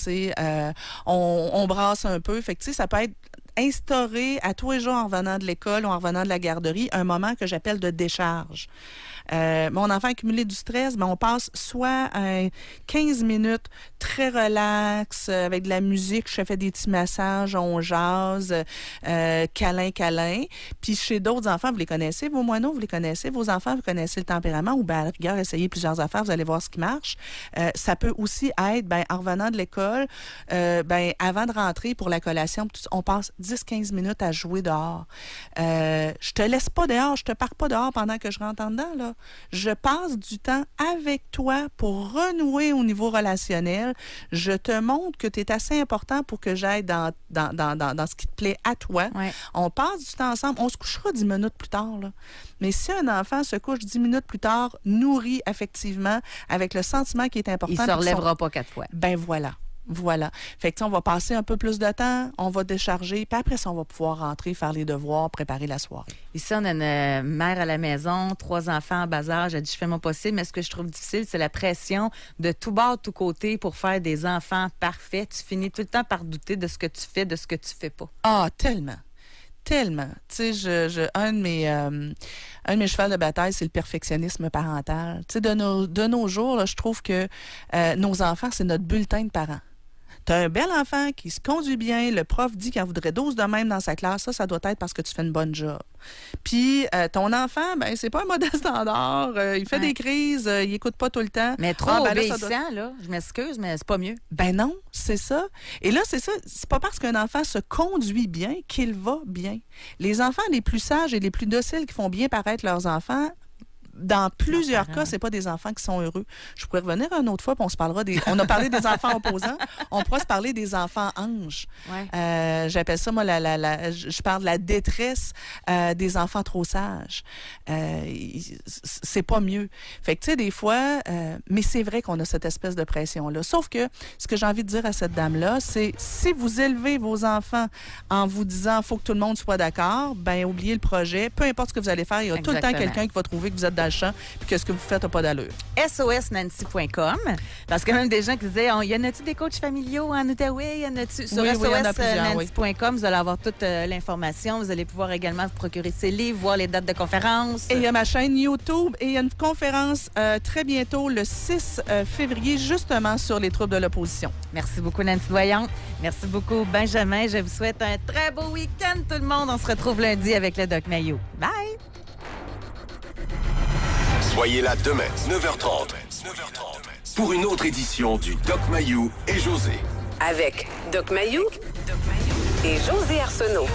on brasse un peu. Fait que, ça peut être instauré à tous les jours en revenant de l'école ou en revenant de la garderie un moment que j'appelle de décharge. Mon enfant a accumulé du stress, on passe soit 15 minutes très relax, avec de la musique, je fais des petits massages, on jase, câlin. Puis chez d'autres enfants, vous les connaissez, vos moineaux, vous les connaissez, vos enfants, vous connaissez le tempérament, ou à la rigueur, essayez plusieurs affaires, vous allez voir ce qui marche. Ça peut aussi être, en revenant de l'école, avant de rentrer pour la collation, on passe 10-15 minutes à jouer dehors. Je te laisse pas dehors, je te pars pas dehors pendant que je rentre en dedans, là. Je passe du temps avec toi pour renouer au niveau relationnel. Je te montre que tu es assez important pour que j'aille dans ce qui te plaît à toi. Ouais. On passe du temps ensemble. On se couchera 10 minutes plus tard, là. Mais si un enfant se couche 10 minutes plus tard, nourri affectivement, avec le sentiment qui est important... Il ne se relèvera pas 4 fois. Voilà. Fait que on va passer un peu plus de temps, on va décharger, puis après ça, on va pouvoir rentrer, faire les devoirs, préparer la soirée. Ici, on a une mère à la maison, 3 enfants en bas âge. Elle dit, je fais mon possible, mais ce que je trouve difficile, c'est la pression de tout bord, de tout côté pour faire des enfants parfaits. Tu finis tout le temps par douter de ce que tu fais, de ce que tu fais pas. Ah, tellement. Tu sais, un de mes chevals de bataille, c'est le perfectionnisme parental. Tu sais, de nos jours, là, je trouve que nos enfants, c'est notre bulletin de parents. Tu as un bel enfant qui se conduit bien, le prof dit qu'il en voudrait 12 de même dans sa classe, ça doit être parce que tu fais une bonne job. Puis ton enfant, c'est pas un modèle standard, il fait des crises, il écoute pas tout le temps. Mais trop obéissant, là, je m'excuse, mais c'est pas mieux. Ben non, c'est ça. Et là, c'est ça, c'est pas parce qu'un enfant se conduit bien qu'il va bien. Les enfants les plus sages et les plus dociles qui font bien paraître leurs enfants, dans plusieurs cas, c'est pas des enfants qui sont heureux. Je pourrais revenir une autre fois, puis on se parlera des... On a parlé des enfants opposants. On pourra se parler des enfants anges. Ouais. J'appelle ça, moi, je parle de la détresse des enfants trop sages. C'est pas mieux. Fait que, tu sais, des fois... mais c'est vrai qu'on a cette espèce de pression-là. Sauf que, ce que j'ai envie de dire à cette dame-là, c'est si vous élevez vos enfants en vous disant « faut que tout le monde soit d'accord », oubliez le projet. Peu importe ce que vous allez faire, il y a tout le temps quelqu'un qui va trouver que vous êtes dans le champ puis que ce que vous faites n'a pas d'allure. SOSnancy.com. Parce que même des gens qui disaient, y en a-tu des coachs familiaux en Outaouais? Y en a-tu? Sur SOSnancy.com, vous allez avoir toute l'information. Vous allez pouvoir également vous procurer ces livres, voir les dates de conférences. Et il y a ma chaîne YouTube et il y a une conférence très bientôt, le 6 février, justement sur les troubles de l'opposition. Merci beaucoup, Nancy Doyon. Merci beaucoup, Benjamin. Je vous souhaite un très beau week-end, tout le monde. On se retrouve lundi avec le Doc Mayou. Bye! Soyez là demain, 9h30, pour une autre édition du Doc Mayou et José. Avec Doc Mayou et José Arsenault.